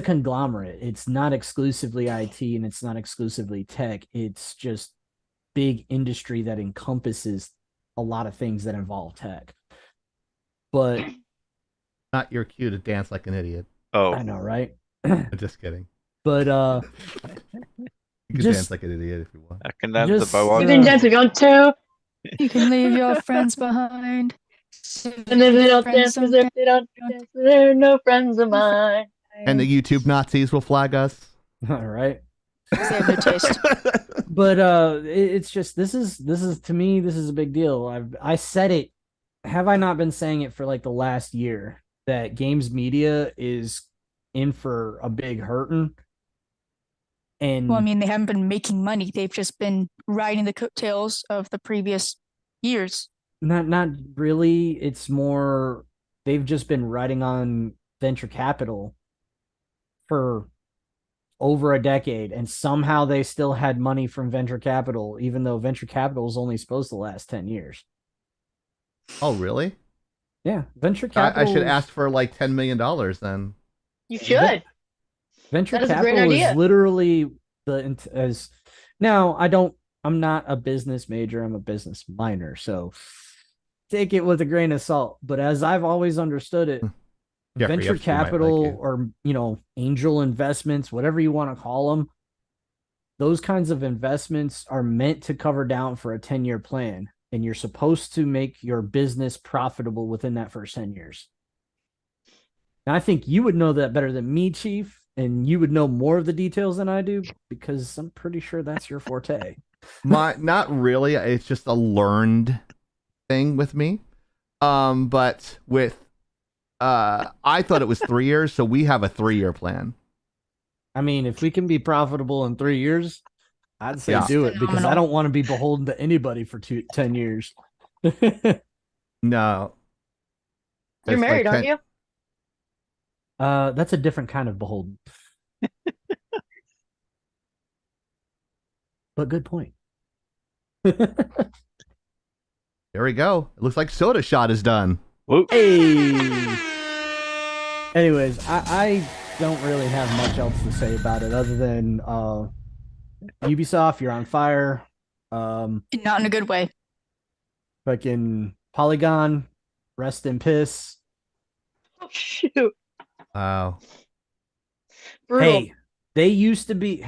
conglomerate. It's not exclusively IT and it's not exclusively tech. It's just big industry that encompasses a lot of things that involve tech. But not your cue to dance like an idiot. Oh, I know, right? I'm just kidding. But you can dance like an idiot if you want. I can dance if I want. You can dance if you want to. You can leave your friends behind. And if they don't dance, because if they don't dance, they're no friends of mine. And the YouTube Nazis will flag us. All right. They have no taste. But it's just this is to me, this is a big deal. I said it. Have I not been saying it for like the last year that games media is in for a big hurting? And well, I mean, they haven't been making money. They've just been riding the coattails of the previous years. Not really. It's more they've just been riding on venture capital for over a decade, and somehow they still had money from venture capital, even though venture capital is only supposed to last 10 years. Oh, really? Yeah, venture capital. I should ask for like $10 million then. You should. Venture capital is literally now I'm not a business major, I'm a business minor, so take it with a grain of salt. But as I've always understood it, venture capital or angel investments, whatever you want to call them, those kinds of investments are meant to cover down for a 10-year plan, and you're supposed to make your business profitable within that first 10 years. Now, I think you would know that better than me, Chief, and you would know more of the details than I do because I'm pretty sure that's your forte. Not really. It's just a learned thing with me. But with I thought it was 3 years, so we have a 3-year plan. I mean, if we can be profitable in 3 years, I'd say do it because I don't want to be beholden to anybody for 10 years. No. You're married, aren't you? That's a different kind of beholden. But good point. There we go. It looks like Soda Shot is done. Whoop. Hey. Anyways, I don't really have much else to say about it other than Ubisoft, you're on fire. Not in a good way. Fucking Polygon, rest in piss. Oh, shoot. Wow. Brutal. Hey, they used to be,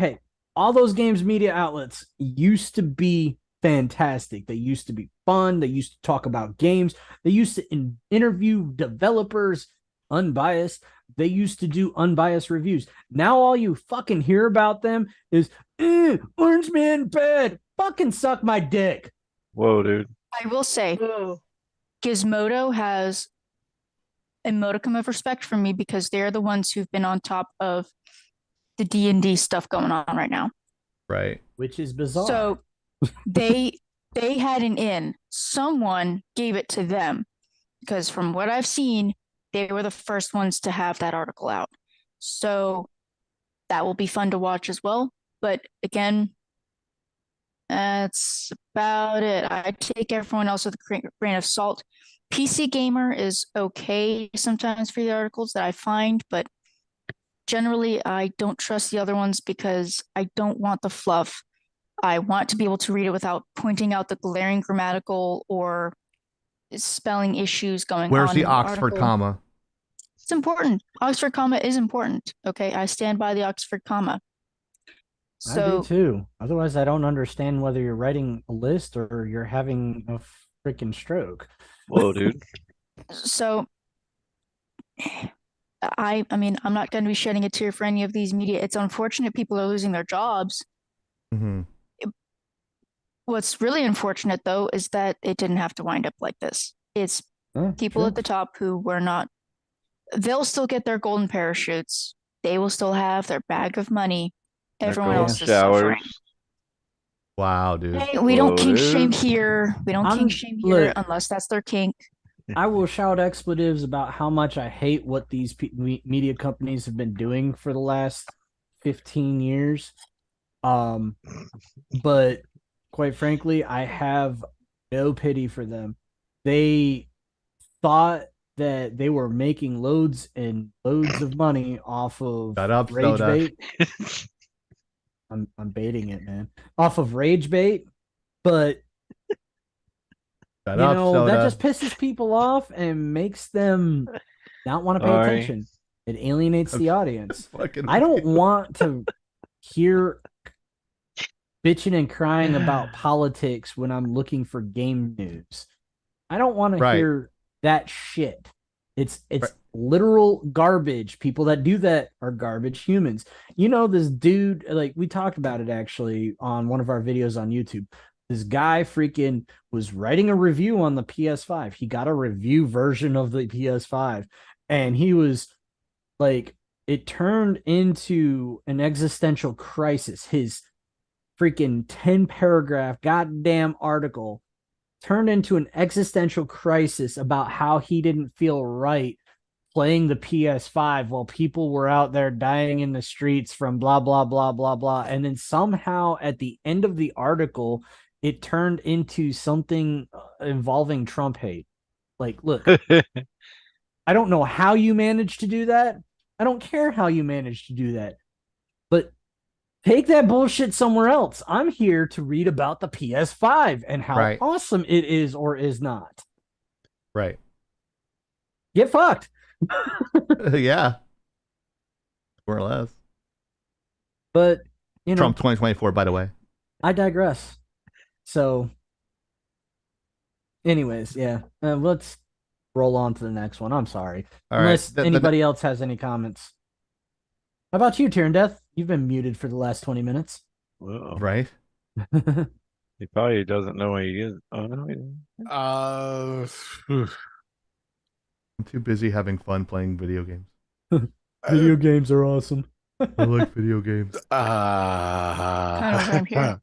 all those games media outlets used to be fantastic. They used to be fun. They used to talk about games. They used to interview developers, unbiased. They used to do unbiased reviews. Now all you fucking hear about them is, Orange Man bad. Fucking suck my dick. Whoa, dude. I will say, Gizmodo has a modicum of respect for me because they're the ones who've been on top of the D&D stuff going on right now. Right. Which is bizarre. So they had an in. Someone gave it to them because from what I've seen, they were the first ones to have that article out. So that will be fun to watch as well. But again, that's about it. I take everyone else with a grain of salt. PC Gamer is okay sometimes for the articles that I find, but generally I don't trust the other ones because I don't want the fluff. I want to be able to read it without pointing out the glaring grammatical or spelling issues going Where's on the in Oxford article. comma? It's important. Oxford comma is important. Okay, I stand by the Oxford comma. I do too. Otherwise, I don't understand whether you're writing a list or you're having a freaking stroke. Whoa, dude. So, I mean, I'm not going to be shedding a tear for any of these media. It's unfortunate people are losing their jobs. Mm-hmm. What's really unfortunate, though, is that it didn't have to wind up like this. It's people sure. at the top who were not. They'll still get their golden parachutes. They will still have their bag of money. Everyone Golden else is suffering. showers. Wow, dude. Hey, we don't Whoa, kink dude. shame here. We don't kink shame here look, unless that's their kink. I will shout expletives about how much I hate what these media companies have been doing for the last 15 years. But quite frankly, I have no pity for them. They thought that they were making loads and loads of money off of Shut up, rage Soda. bait. I'm baiting it, man. Off of rage bait, but Shut up, Soda. that just pisses people off and makes them not want to pay Sorry. attention. It alienates the audience. Fucking I don't want to hear bitching and crying about politics when I'm looking for game news. I don't want to Right. hear that shit. It's Right. literal garbage. People that do that are garbage humans. You know, this dude, like we talked about it actually on one of our videos on YouTube. This guy freaking was writing a review on the PS5. He got a review version of the PS5 and he was like, it turned into an existential crisis. His freaking 10-paragraph goddamn article turned into an existential crisis about how he didn't feel right playing the PS5 while people were out there dying in the streets from blah, blah, blah, blah, blah. And then somehow at the end of the article, it turned into something involving Trump hate. Like, look, I don't know how you managed to do that. I don't care how you managed to do that. But take that bullshit somewhere else. I'm here to read about the PS5 and how Right. awesome it is or is not. Right. Get fucked. Yeah. More or less. But, you know, Trump 2024, by the way. I digress. So, anyways, yeah. Let's roll on to the next one. I'm sorry. All right. Unless anybody else has any comments. How about you, Tyrion Death? You've been muted for the last 20 minutes. Whoa. Right. He probably doesn't know where he is. Oh, no. I'm too busy having fun playing video games. Video games are awesome. I like video games. Kind of what I'm hearing.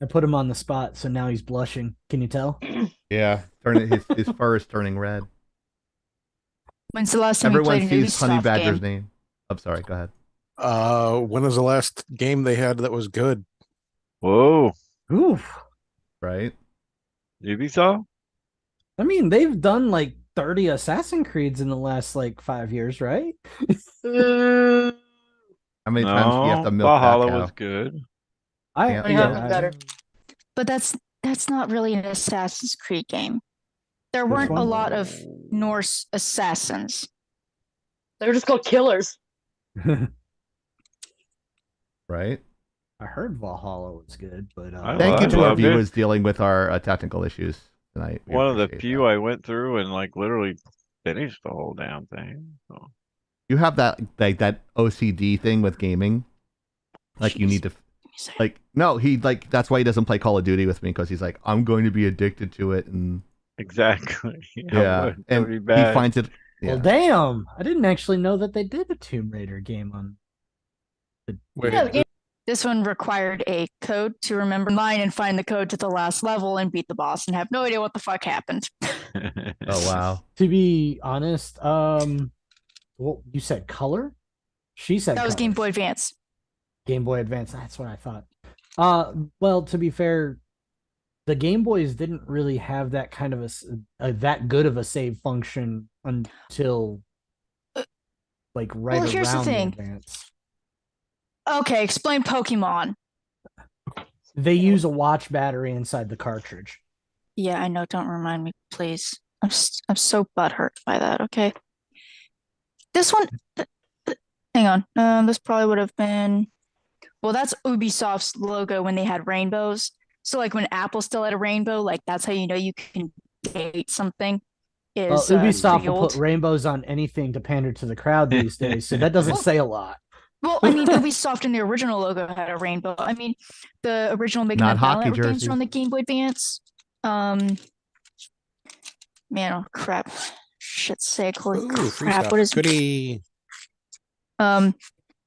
I put him on the spot, so now he's blushing. Can you tell? Yeah. His fur is turning red. When's the last time Everyone you played a sees Honey Ubisoft Badger's game? name. I'm sorry. Go ahead. When was the last game they had that was good? Whoa. Oof. Right. Ubisoft? I mean, they've done like 30 Assassin's Creeds in the last like 5 years, right? How many times do you have to milk Valhalla that cow? was good. Better. But that's not really an Assassin's Creed game. There weren't a one? lot of Norse assassins. They're just called killers. Right. I heard Valhalla was good, but Thank you to our loved it. viewers dealing with our technical issues tonight. We One of the appreciate few that. I went through and like literally finished the whole damn thing. So. You have that like that OCD thing with gaming. Like you need to like no, he like that's why he doesn't play Call of Duty with me because he's like I'm going to be addicted to it and Exactly. yeah, and be he bad. finds it. Yeah. well, damn! I didn't actually know that they did a Tomb Raider game on. This one required a code to remember line and find the code to the last level and beat the boss and have no idea what the fuck happened. Oh wow. To be honest, well, you said color. She said That was color. Game Boy Advance. Game Boy Advance. That's what I thought. Well, to be fair, the Game Boys didn't really have that kind of a that good of a save function until like right Well, here's the around the thing. Advance. Okay, explain Pokemon. They use a watch battery inside the cartridge. Yeah, I know. Don't remind me, please. I'm so butthurt by that. Okay. This one. Hang on. This probably would have been. Well, that's Ubisoft's logo when they had rainbows. So, like when Apple still had a rainbow, like that's how you know you can date something. Well, Is Ubisoft pretty will put old. rainbows on anything to pander to the crowd these days, so that doesn't say a lot. Well, I mean, Ubisoft in the original logo had a rainbow. I mean, the original Mega Not Man Battle hockey Network games jerseys. were on the Game Boy Advance. Man, oh crap! Shit's sake! Holy Ooh, free crap! stuff. What is? Goody.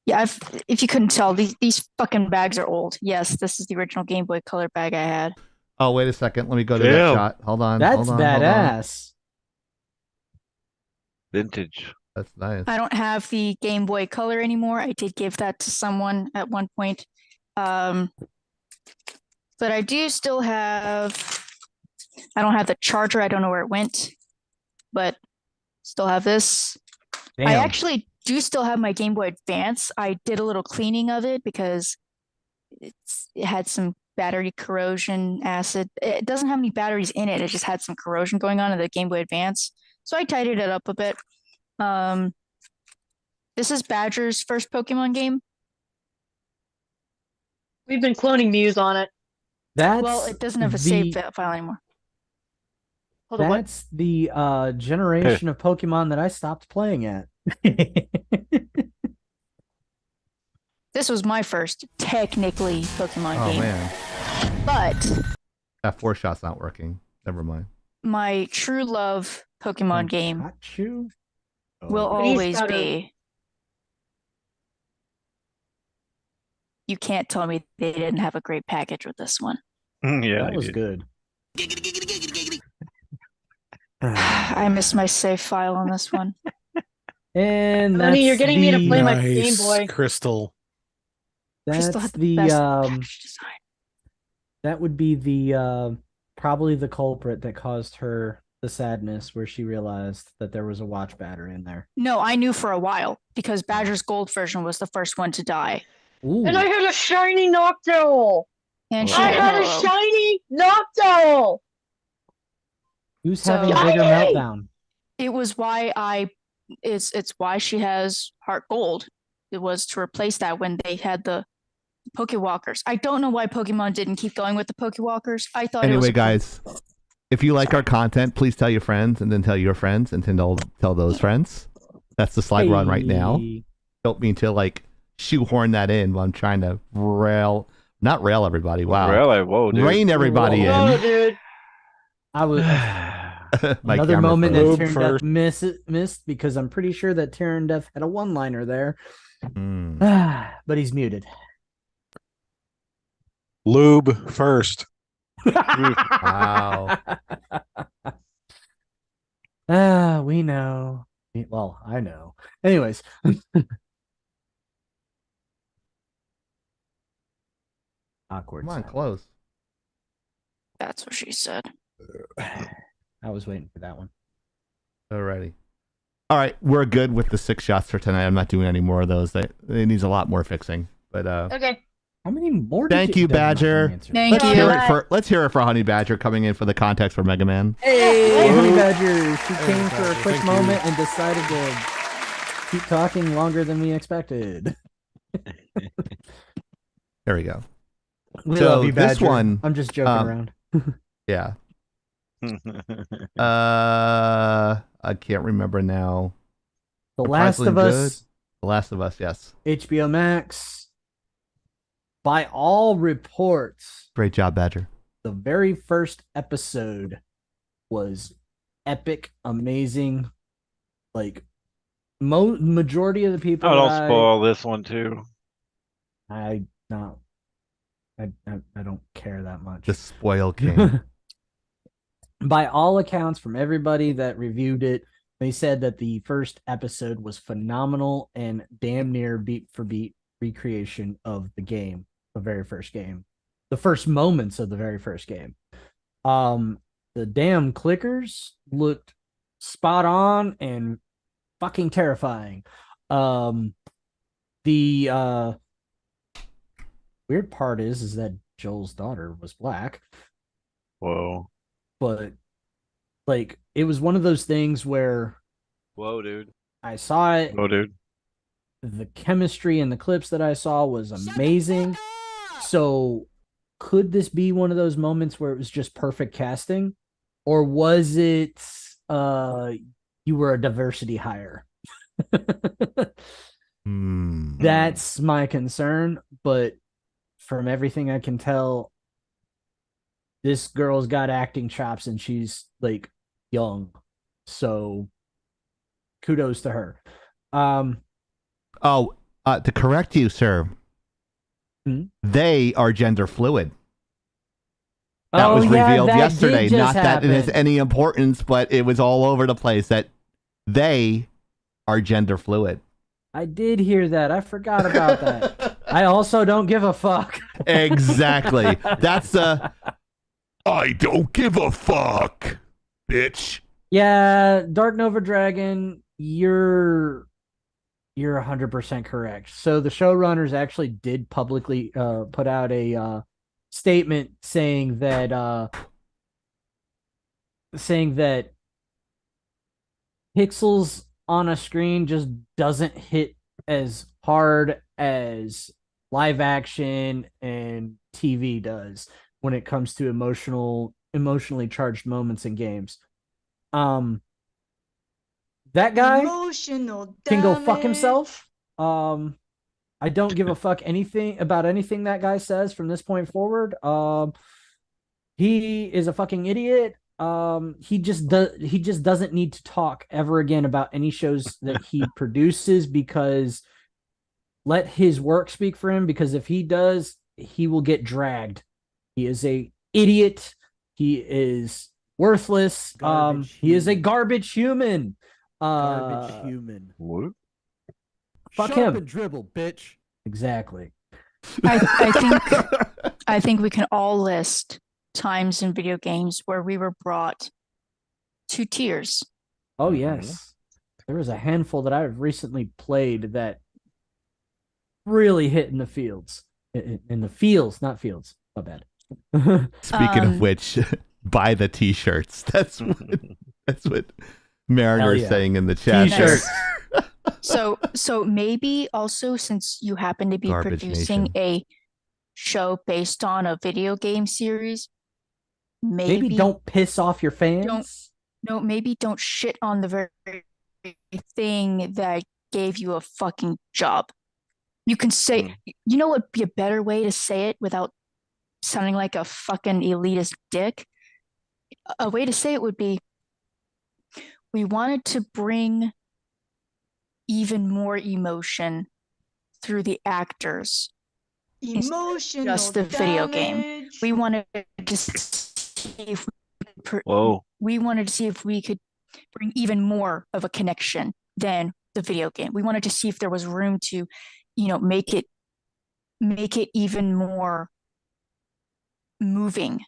Yeah, if you couldn't tell, these fucking bags are old. Yes, this is the original Game Boy Color bag I had. Oh, wait a second. Let me go to that Damn. shot. Hold on. That's hold on, hold on. badass. Vintage. That's nice. I don't have the Game Boy Color anymore. I did give that to someone at one point. But I do still have. I don't have the charger. I don't know where it went, but still have this. Damn. I actually do still have my Game Boy Advance. I did a little cleaning of it because it had some battery corrosion acid. It doesn't have any batteries in it. It just had some corrosion going on in the Game Boy Advance. So I tidied it up a bit. This is Badger's first Pokemon game. We've been cloning Muse on it. That's Well, it doesn't have a save file anymore. Hold on, what? That's the generation of Pokemon that I stopped playing at. This was my first, technically, Pokemon Oh, game. man. But That 4-shot's not working. Never mind. my true love Pokemon game Got you. will But he's always gotta- be. You can't tell me they didn't have a great package with this one. Yeah, That I was did. good. I missed my save file on this one. And that's Honey, you're getting me to play my Game Nice, Boy. Crystal. Crystal That's had the the best package design. that would be the probably the culprit that caused her the sadness where she realized that there was a watch battery in there. No, I knew for a while because Badger's Gold version was the first one to die. Ooh. And I had a shiny Noctowl. And she I had a Hello. shiny Noctowl. Who's So- having a bigger Yay! meltdown? It was why it's why she has Heart Gold. It was to replace that when they had the Pokewalkers. I don't know why Pokemon didn't keep going with the Pokewalkers. I thought it was Anyway, guys, if you like our content, please tell your friends and then tell your friends and then tell those friends. That's the slide we're on right now. Hey. Don't mean to like shoehorn that in while I'm trying to not rail everybody. Wow. Really? Whoa, dude. Rein everybody Whoa, in. dude. I was My another camera moment froze. that Lube Tyrandef first. missed because I'm pretty sure that Tyrandef had a one-liner there. Mm. But he's muted. Lube first. Wow. We know. Well, I know. Anyways. Awkward. Come on, silence. close. That's what she said. I was waiting for that one. Alrighty. All right, we're good with the 6 shots for tonight. I'm not doing any more of those. It needs a lot more fixing. But Okay. How many more? did Thank you, Doesn't have Badger. an answer. Thank let's you. hear it for Honey Badger coming in for the context for Mega Man. Hey, Honey Badger. She Hey, came for a Badger, quick thank you. moment and decided to keep talking longer than we expected. There we go. We So love you, this Badger. one, I'm just joking around. Yeah. I can't remember now. The Last of Surprisingly Us, The Last of Us, yes. HBO Max. By all reports, Great job, Badger. the very first episode was epic, amazing. Like majority of the people. Oh, that don't spoil this one too. I don't care that much. The Spoil King. By all accounts, from everybody that reviewed it, they said that the first episode was phenomenal and damn near beat for beat recreation of the game, the very first game, the first moments of the very first game. The damn clickers looked spot on and fucking terrifying. The weird part is that Joel's daughter was black. Whoa. But like it was one of those things where Whoa, dude. I saw it. Whoa, dude. The chemistry in the clips that I saw was amazing. So could this be one of those moments where it was just perfect casting? Or was it you were a diversity hire? That's my concern. But from everything I can tell, this girl's got acting chops and she's like young. So kudos to her. To correct you, sir, they are gender fluid. That was revealed yesterday. Not that it has any importance, but it was all over the place that they are gender fluid. I did hear that. I forgot about that. I also don't give a fuck. Exactly. That's I don't give a fuck, bitch. Yeah, Dark Nova Dragon, you're 100% correct. So the showrunners actually did publicly put out a statement saying that pixels on a screen just doesn't hit as hard as live action and TV does when it comes to emotionally charged moments in games. That guy can go fuck himself. I don't give a fuck about anything that guy says from this point forward. He is a fucking idiot. He just doesn't need to talk ever again about any shows that he produces, because let his work speak for him, because if he does, he will get dragged. He is a idiot. He is worthless. He is a garbage human. Garbage human. What? Fuck Shut him. up and dribble, bitch. Exactly. I think we can all list times in video games where we were brought to tears. Oh yes. There was a handful that I've recently played that really hit in the fields. In the fields, not fields. My bad. Speaking of which, buy the t-shirts. That's what Mariner's saying in the chat. T-shirts. So maybe also, since you happen to be Garbage producing Nation. a show based on a video game series, maybe don't piss off your fans. Maybe don't shit on the very thing that gave you a fucking job. You can say, you know what would be a better way to say it without sounding like a fucking elitist dick? A way to say it would be, we wanted to bring even more emotion through the actors. Emotional Just the video game. We wanted to see if we could bring even more of a connection than the video game. We wanted to see if there was room to, make it even more moving,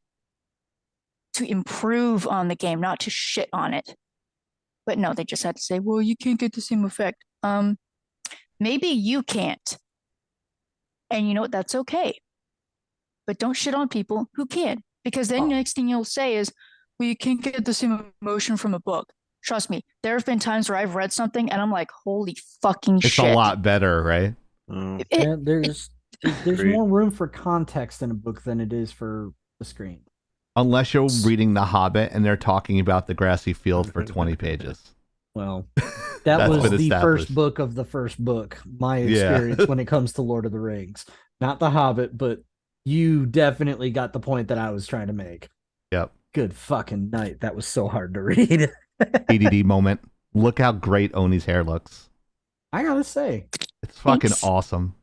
to improve on the game, not to shit on it. But no, they just had to say, well, you can't get the same effect. Maybe you can't. And you know what? That's okay. But don't shit on people who can. Because then the next thing you'll say is, well, you can't get the same emotion from a book. Trust me, there have been times where I've read something and I'm like, holy fucking It's shit. a lot better, right? There's more room for context in a book than it is for the screen. Unless you're reading The Hobbit and they're talking about the grassy field for 20 pages. Well, that was the first book of the first book. My experience when it comes to Lord of the Rings. Not The Hobbit, but you definitely got the point that I was trying to make. Yep. Good fucking night. That was so hard to read. ADD moment. Look how great Oni's hair looks. I gotta say. It's fucking awesome.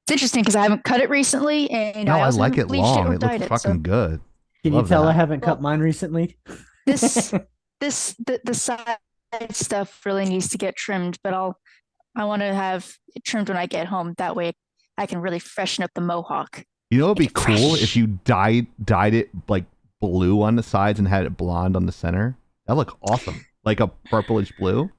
It's interesting because I haven't cut it recently, and No, I also like it bleached long. or It dyed looks fucking good. Can Love you tell that. I haven't cut mine recently? the side stuff really needs to get trimmed, but I want to have it trimmed when I get home. That way I can really freshen up the mohawk. You know, it'd be cool if you dyed it like blue on the sides and had it blonde on the center. That look awesome, like a purplish blue.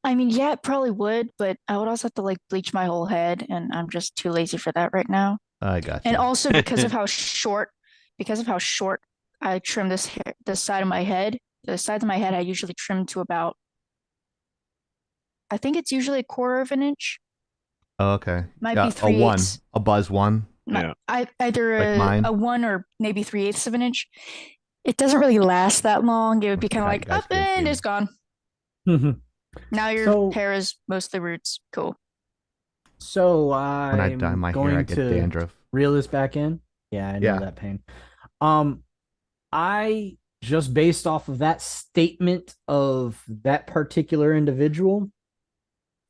I mean, yeah, it probably would, but I would also have to like bleach my whole head, and I'm just too lazy for that right now. I got And you. also because of how short I trim this side of my head. The sides of my head I usually trim to about, I think it's usually a quarter of an inch. Oh, okay. Might Yeah, be 3/8. a buzz one. Yeah. Either Like mine. a 1 or maybe 3/8 of an inch. It doesn't really last that long. It would be kind of God, like you guys up can't see and me. it's gone. Now your So- hair is mostly roots. Cool. So When I dye I'm my hair, going I get to dandruff. reel this back in. Yeah, I know Yeah. that pain. I just based off of that statement of that particular individual,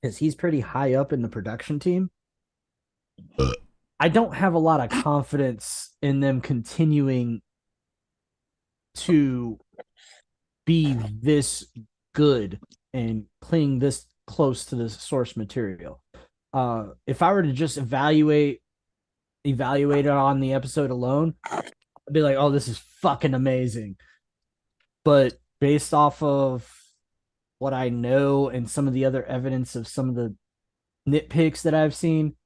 because he's pretty high up in the production team. I don't have a lot of confidence in them continuing to be this good and playing this close to the source material. If I were to just evaluate it on the episode alone, I'd be like, oh, this is fucking amazing. But based off of what I know and some of the other evidence of some of the nitpicks that I've seen,